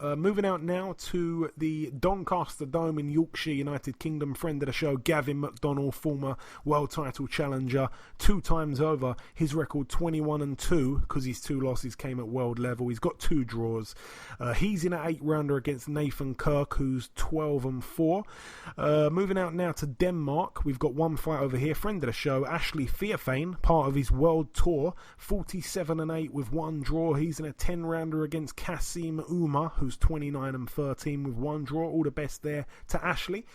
Moving out now to the Doncaster Dome in Yorkshire, United Kingdom. Friend of the show, Gavin McDonnell, former world title challenger, 2 times over. His record 21-2 because his 2 losses came at world level. He's got 2 draws. He's in an 8-rounder against Nathan Kirk, who's 12-4. Moving out now to Denmark, we've got 1 fight over here. Friend of the show, Ashley Fearfane, part of his world tour, 47-8 with 1 draw. He's in a 10-rounder against Kasim Umar, who's 29-13 with 1 draw. All the best there to Ashley.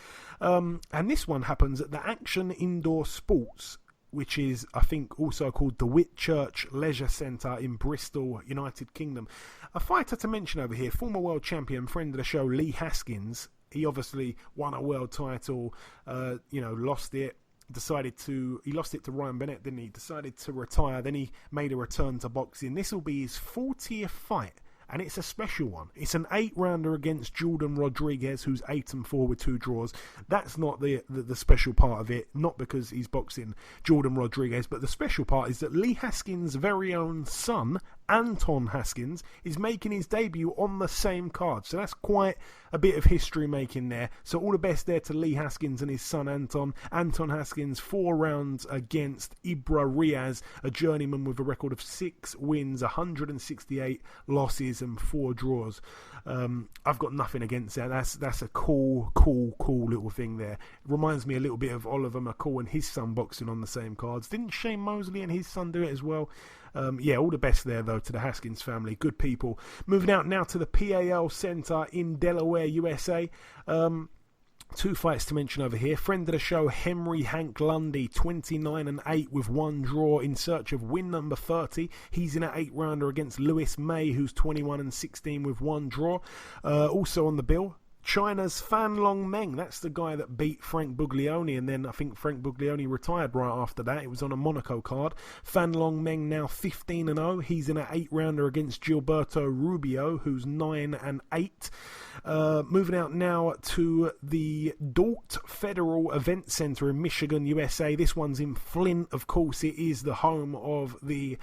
And this one happens at the Action Indoor Sports, which is, I think, also called the Whitchurch Leisure Centre in Bristol, United Kingdom. A fighter to mention over here, former world champion, friend of the show, Lee Haskins. He obviously won a world title, lost it. He lost it to Ryan Bennett, didn't he? Decided to retire. Then he made a return to boxing. This will be his 40th fight. And it's a special one. It's an 8-rounder against Jordan Rodriguez, who's 8-4 with 2 draws. That's not the special part of it, not because he's boxing Jordan Rodriguez, but the special part is that Lee Haskins' very own son, Anton Haskins, is making his debut on the same card. So that's quite a bit of history making there. So all the best there to Lee Haskins and his son Anton. Anton Haskins, 4 rounds against Ibra Riaz, a journeyman with a record of 6 wins, 168 losses and 4 draws. I've got nothing against that. That's a cool little thing there. It reminds me a little bit of Oliver McCall and his son boxing on the same cards. Didn't Shane Mosley and his son do it as well? All the best there, though, to the Haskins family. Good people. Moving out now to the PAL Centre in Delaware, USA. 2 fights to mention over here. Friend of the show, Henry Hank Lundy, 29-8 with 1 draw in search of win number 30. He's in an 8-rounder against Lewis May, who's 21-16 with 1 draw. Also on the bill, China's Fan Long Meng. That's the guy that beat Frank Buglioni, and then I think Frank Buglioni retired right after that. It was on a Monaco card. Fan Long Meng now 15-0. He's in an 8-rounder against Gilberto Rubio, who's 9-8. Moving out now to the Dort Federal Event Center in Michigan, USA. This one's in Flint, of course. It is the home of the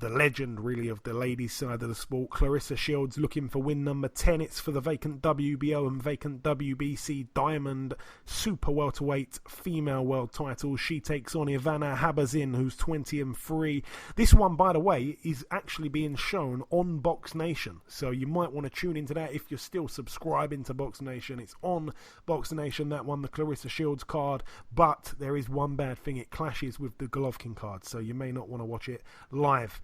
legend, really, of the ladies' side of the sport. Clarissa Shields looking for win number 10. It's for the vacant WBO and vacant WBC Diamond Super Welterweight Female World titles. She takes on Ivana Habazin, who's 20-3. This one, by the way, is actually being shown on Box Nation, so you might want to tune into that if you're still subscribing to Box Nation. It's on Box Nation, that one, the Clarissa Shields card, but there is one bad thing: it clashes with the Golovkin card, so you may not want to watch it live.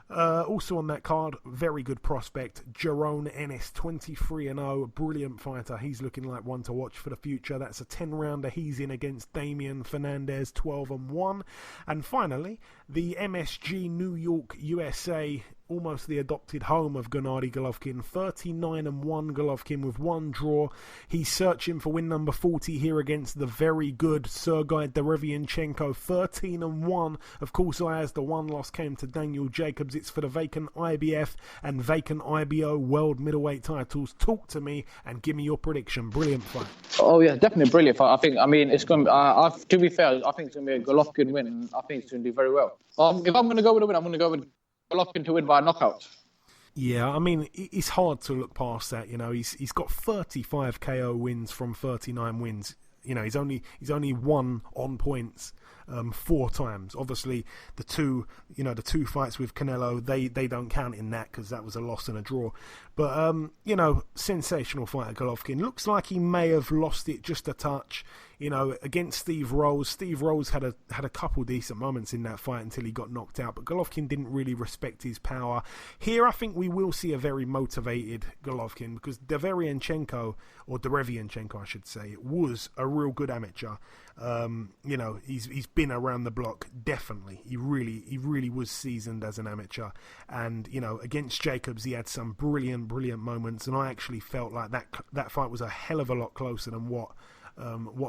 Also on that card, very good prospect, Jerome Ennis, 23-0, brilliant fighter. He's looking like one to watch for the future. That's a 10-rounder. He's in against Damian Fernandez, 12-1. And finally, the MSG New York, USA, almost the adopted home of Gennady Golovkin, 39-1 Golovkin with 1 draw. He's searching for win number 40 here against the very good Sergei Derevianchenko, 13-1. Of course, Ayaz, the 1 loss came to Daniel Jacobs. It's for the vacant IBF and vacant IBO world middleweight titles. Talk to me and give me your prediction. Brilliant fight. Oh yeah, definitely brilliant fight. It's going to to be fair, I think it's going to be a Golovkin win, and I think it's going to do very well. If I'm going to go with a win, I'm going to go with Golovkin to win by a knockout. Yeah, I mean, it's hard to look past that. You know, he's got 35 KO wins from 39 wins. You know, he's only won on points 4 times. Obviously, the two fights with Canelo, they don't count in that because that was a loss and a draw. But sensational fighter Golovkin. Looks like he may have lost it just a touch. You know, against Steve Rolls. Steve Rolls had a couple decent moments in that fight until he got knocked out, but Golovkin didn't really respect his power. Here, I think we will see a very motivated Golovkin because Derevianchenko, I should say, was a real good amateur. You know, he's been around the block, definitely. He really was seasoned as an amateur. And, you know, against Jacobs, he had some brilliant moments. And I actually felt like that fight was a hell of a lot closer than what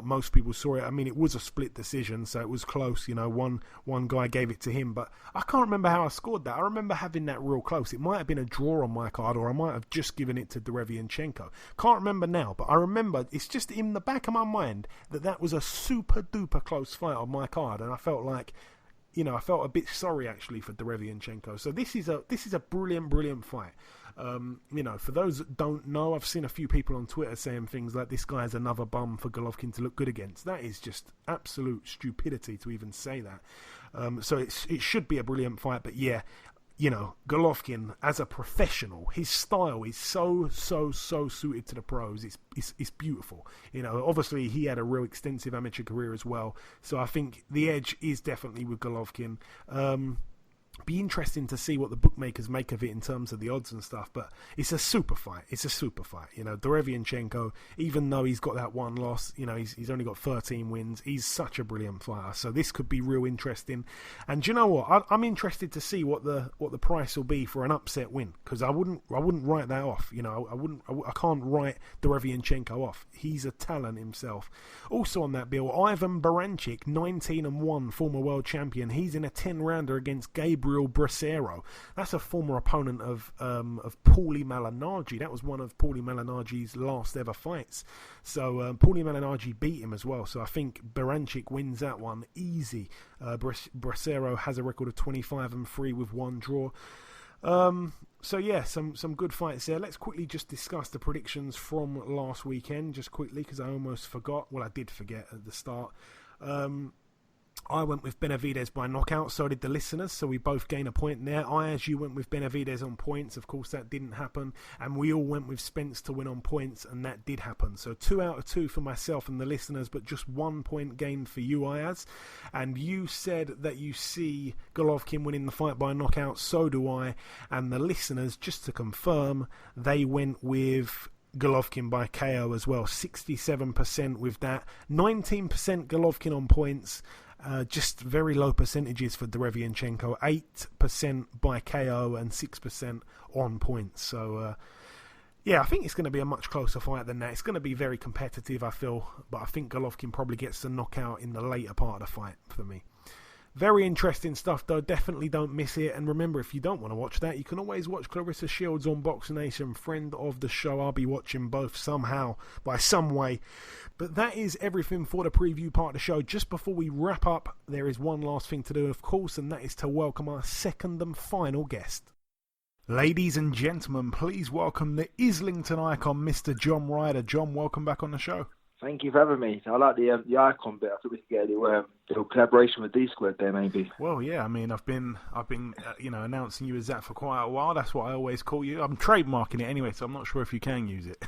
most people saw it. I mean, it was a split decision, so it was close. You know, one guy gave it to him, but I can't remember how I scored that. I remember having that real close. It might have been a draw on my card, or I might have just given it to Derevianchenko. Can't remember now, but I remember it's just in the back of my mind that was a super duper close fight on my card, and I felt like, you know, I felt a bit sorry actually for Derevianchenko. So this is a brilliant fight. You know, for those that don't know, I've seen a few people on Twitter saying things like, this guy is another bum for Golovkin to look good against. That is just absolute stupidity to even say that. So it should be a brilliant fight, but yeah, you know, Golovkin as a professional, his style is so suited to the pros. It's beautiful. You know, obviously he had a real extensive amateur career as well, so I think the edge is definitely with Golovkin. Be interesting to see what the bookmakers make of it in terms of the odds and stuff, but it's a super fight. You know, Derevianchenko, even though he's got that one loss, you know, he's only got 13 wins. He's such a brilliant fighter, so this could be real interesting. And do you know what? I'm interested to see what the price will be for an upset win, because I wouldn't write that off. You know, I can't write Derevianchenko off. He's a talent himself. Also on that bill, Ivan Baranchyk, 19-1, former world champion. He's in a 10-rounder against Gabriel Bracero. That's a former opponent of Paulie Malignaggi. That was one of Paulie Malignaggi's last ever fights. So Paulie Malignaggi beat him as well. So I think Baranchyk wins that one easy. Bracero has a record of 25-3 with one draw. So yeah, some good fights there. Let's quickly just discuss the predictions from last weekend, just quickly, because I almost forgot. Well, I did forget at the start. I went with Benavidez by knockout, so did the listeners, so we both gain a point there. Ayaz, you went with Benavidez on points, of course that didn't happen, and we all went with Spence to win on points, and that did happen. So 2 out of 2 for myself and the listeners, but just 1 point gained for you, Ayaz. And you said that you see Golovkin winning the fight by knockout, so do I, and the listeners, just to confirm, they went with Golovkin by KO as well, 67% with that, 19% Golovkin on points. Just very low percentages for Derevianchenko, 8% by KO and 6% on points. So, yeah, I think it's going to be a much closer fight than that. It's going to be very competitive, I feel, but I think Golovkin probably gets the knockout in the later part of the fight for me. Very interesting stuff, though. Definitely don't miss it. And remember, if you don't want to watch that, you can always watch Clarissa Shields on Box Nation, friend of the show. I'll be watching both somehow, by some way. But that is everything for the preview part of the show. Just before we wrap up, there is one last thing to do, of course, and that is to welcome our second and final guest. Ladies and gentlemen, please welcome the Islington icon, Mr. John Ryder. John, welcome back on the show. Thank you for having me. I like the icon bit. I think we could get a little collaboration with D-Squared there, maybe. Well, yeah. I mean, I've been announcing you as that for quite a while. That's what I always call you. I'm trademarking it anyway, so I'm not sure if you can use it.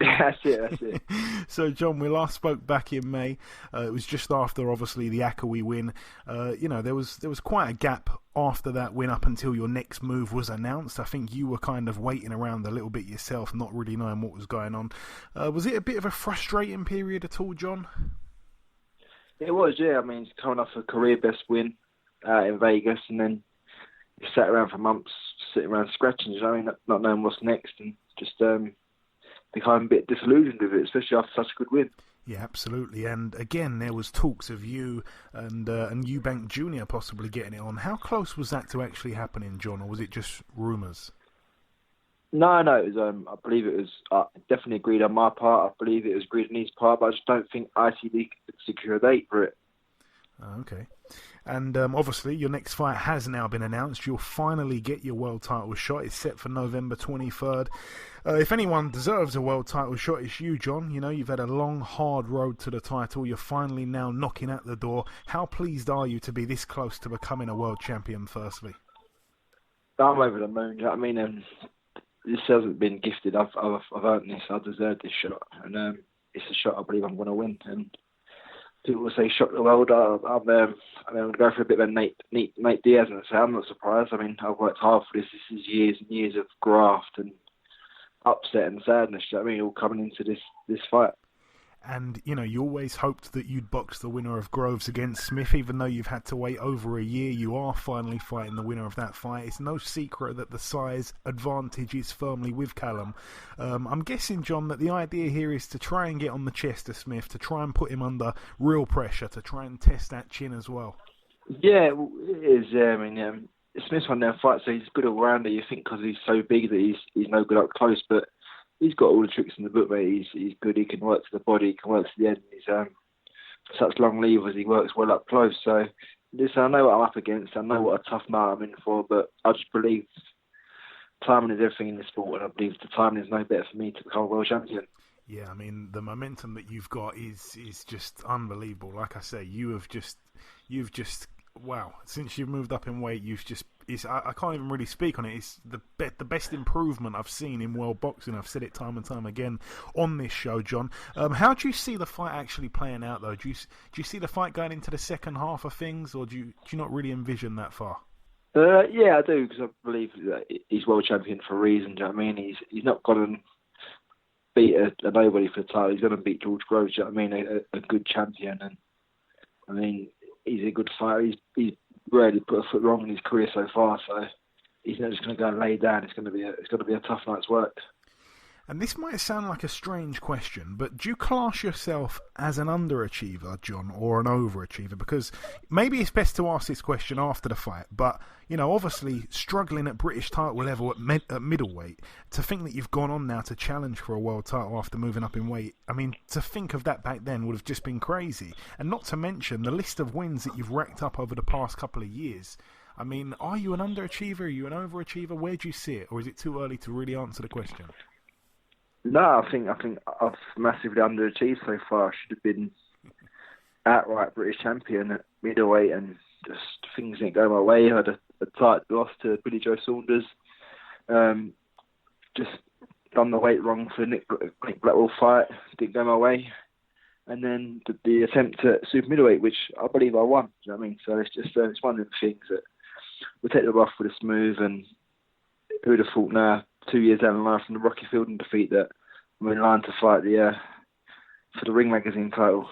That's it. So, John, we last spoke back in May. It was just after, obviously, the Akawi win. There was quite a gap after that win up until your next move was announced. I think you were kind of waiting around a little bit yourself, not really knowing what was going on. Was it a bit of a frustrating period at all, John? It was, yeah. I mean, it's coming off a career best win in Vegas, and then you sat around for months, sitting around scratching, you know, I mean, not knowing what's next, and just become a bit disillusioned with it, especially after such a good win. Yeah, absolutely. And again, there was talks of you and Eubank Jr. possibly getting it on. How close was that to actually happening, John, or was it just rumours? No, it was. I believe it was definitely agreed on my part. I believe it was agreed on his part, but I just don't think ITV could secure a date for it. Okay. And obviously, your next fight has now been announced. You'll finally get your world title shot. It's set for November 23rd. If anyone deserves a world title shot, it's you, John. You know, you've had a long, hard road to the title. You're finally now knocking at the door. How pleased are you to be this close to becoming a world champion, firstly? I'm over the moon. You know what I mean? This hasn't been gifted. I've earned this. I deserve this shot. And it's a shot I believe I'm going to win. And people will say shock the world. I'm going to go for a bit of a Nate Diaz and say I'm not surprised. I mean, I've worked hard for this. This is years and years of graft and upset and sadness. You know what I mean, all coming into this fight. And, you always hoped that you'd box the winner of Groves against Smith, even though you've had to wait over a year. You are finally fighting the winner of that fight. It's no secret that the size advantage is firmly with Callum. I'm guessing, John, that the idea here is to try and get on the chest of Smith, to try and put him under real pressure, to try and test that chin as well. Yeah, it is. Smith's won their fight, so he's good all rounder. You think because he's so big that he's no good up close, but he's got all the tricks in the book, mate. He's good. He can work to the body. He can work to the end. He's such long levers. He works well up close. So listen, I know what I'm up against. I know what a tough night I'm in for, but I just believe timing is everything in this sport, and I believe the timing is no better for me to become a world champion. Yeah, the momentum that you've got is just unbelievable. Like I say, you've just wow. Since you've moved up in weight, I can't even really speak on it. It's the best improvement I've seen in world boxing. I've said it time and time again on this show, John. How do you see the fight actually playing out, though? Do you see the fight going into the second half of things, or do you not really envision that far? Yeah, I do, because I believe that he's world champion for a reason. Do you know what I mean? He's not going to beat a nobody for the title. He's going to beat George Groves. Do you know what I mean? A good champion, and he's a good fighter. He's rarely put a foot wrong in his career so far, so he's not just going to go and lay down. It's going to be a tough night's work. And this might sound like a strange question, but do you class yourself as an underachiever, John, or an overachiever? Because maybe it's best to ask this question after the fight, but, obviously struggling at British title level at middleweight, to think that you've gone on now to challenge for a world title after moving up in weight, to think of that back then would have just been crazy. And not to mention the list of wins that you've racked up over the past couple of years. Are you an underachiever? Are you an overachiever? Where do you see it? Or is it too early to really answer the question? No, I think I've massively underachieved so far. I should have been outright British champion at middleweight, and just things didn't go my way. I had a tight loss to Billy Joe Saunders. Just done the weight wrong for the Nick Blackwell fight. Didn't go my way. And then the attempt at super-middleweight, which I believe I won. Do you know what I mean? So it's one of the things that we take the rough with a smooth, and who would have thought now, 2 years down the line from the Rocky Fielding defeat, that I'm in line to fight for the Ring Magazine title.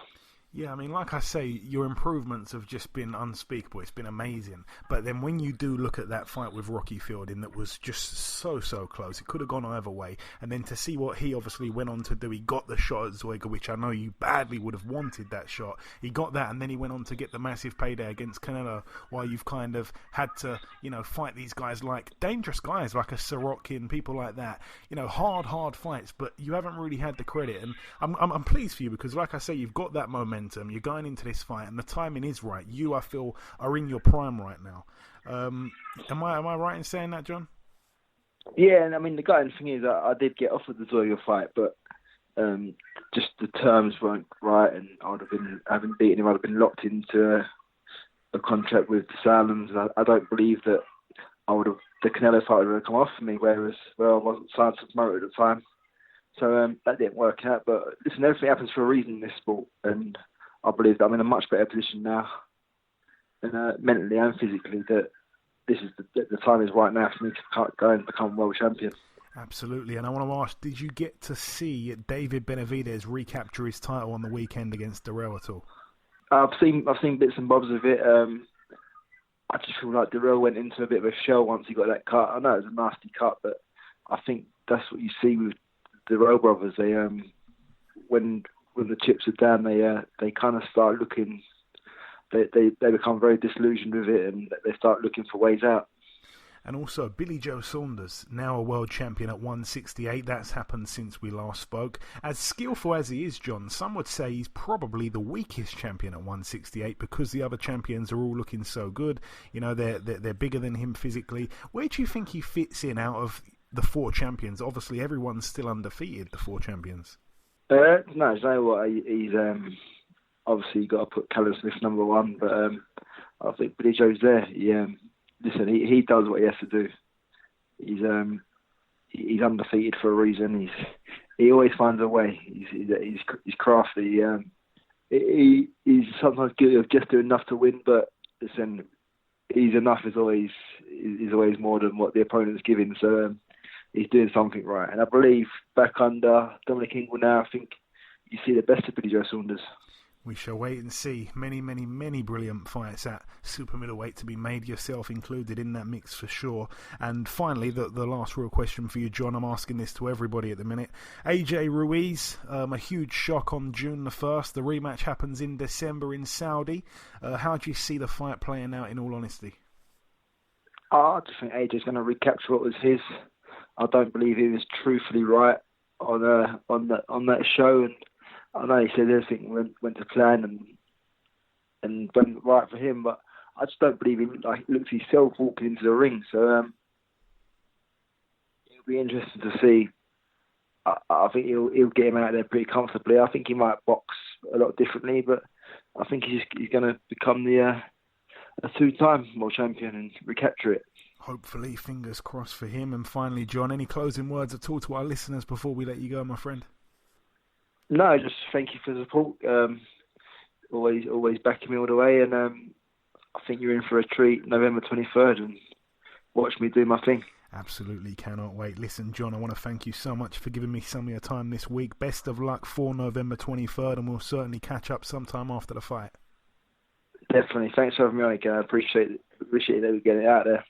Yeah, like I say, your improvements have just been unspeakable. It's been amazing. But then when you do look at that fight with Rocky Fielding that was just so close, it could have gone either way. And then to see what he obviously went on to do, he got the shot at Zoiga, which I know you badly would have wanted that shot. He got that, and then he went on to get the massive payday against Canelo, while you've kind of had to, fight these guys, like dangerous guys like a Sorokin, people like that. Hard fights, but you haven't really had the credit. And I'm pleased for you, because like I say, you've got that momentum. You're going into this fight, and the timing is right. You, I feel, are in your prime right now. Am I right in saying that, John? Yeah, and the gutting thing is, I did get offered the Zoiga fight, but just the terms weren't right, and I would have been, having beaten him, I'd have been locked into a contract with the Salams. I don't believe that the Canelo fight would have come off for me, whereas I wasn't signed to promote at the time. So that didn't work out. But listen, everything happens for a reason in this sport, and I believe that I'm in a much better position now, and mentally and physically, that this is the time is right now for me to go and become world champion. Absolutely. And I want to ask, did you get to see David Benavidez recapture his title on the weekend against Dirrell at all? I've seen bits and bobs of it. I just feel like Dirrell went into a bit of a shell once he got that cut. I know it was a nasty cut, but I think that's what you see with the Dirrell brothers. They when the chips are down, they kind of start looking. They become very disillusioned with it, and they start looking for ways out. And also, Billy Joe Saunders, now a world champion at 168. That's happened since we last spoke. As skillful as he is, John, some would say he's probably the weakest champion at 168 because the other champions are all looking so good. They're bigger than him physically. Where do you think he fits in out of the four champions? Obviously, everyone's still undefeated, the four champions. No, you know what? He's obviously got to put Callum Smith number one, but I think Billy Joe's there. Listen, he does what he has to do. He's undefeated for a reason. He always finds a way. He's crafty. He's sometimes guilty of just doing enough to win, but listen, his enough is always more than what the opponent's giving. So he's doing something right. And I believe back under Dominic Ingle now, I think you see the best of Billy Joe Saunders. We shall wait and see. Many, many, many brilliant fights at super middleweight to be made, yourself included in that mix for sure. And finally, the last real question for you, John. I'm asking this to everybody at the minute. AJ Ruiz, a huge shock on June the 1st. The rematch happens in December in Saudi. How do you see the fight playing out, in all honesty? I just think AJ's going to recapture what was his. I don't believe he was truthfully right on that show, and I know he said everything went to plan and went right for him, but I just don't believe he looked himself walking into the ring. So it'll be interesting to see. I think he'll get him out there pretty comfortably. I think he might box a lot differently, but I think he's going to become a two-time world champion and recapture it. Hopefully, fingers crossed for him. And finally, John, any closing words at all to our listeners before we let you go, my friend? No, just thank you for the support. Always backing me all the way, and I think you're in for a treat November 23rd, and watch me do my thing. Absolutely cannot wait. Listen, John, I want to thank you so much for giving me some of your time this week. Best of luck for November 23rd, and we'll certainly catch up sometime after the fight. Definitely. Thanks for having me on again. I appreciate it that we get it out there.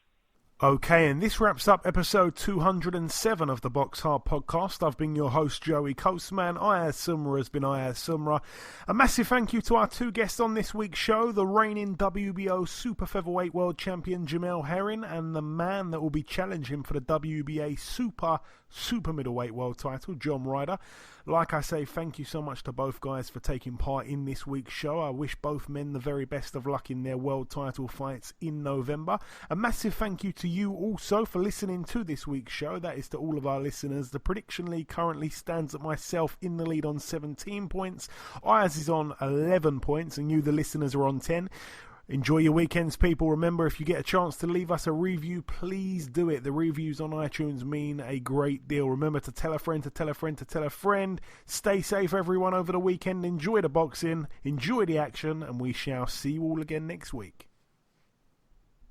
Okay, and this wraps up episode 207 of the BoxHard Podcast. I've been your host, Joey Coastman. Ayaz Sumra has been Ayaz Sumra. A massive thank you to our two guests on this week's show, the reigning WBO Super-Featherweight World Champion Jamel Herring and the man that will be challenging for the WBA Super-Middleweight World title, John Ryder. Like I say, thank you so much to both guys for taking part in this week's show. I wish both men the very best of luck in their world title fights in November. A massive thank you to you also for listening to this week's show. That is to all of our listeners. The prediction league currently stands at myself in the lead on 17 points. Ayaz is on 11 points and you, the listeners, are on 10. Enjoy your weekends, people. Remember, if you get a chance to leave us a review, please do it. The reviews on iTunes mean a great deal. Remember to tell a friend, to tell a friend, to tell a friend. Stay safe, everyone, over the weekend. Enjoy the boxing, enjoy the action, and we shall see you all again next week.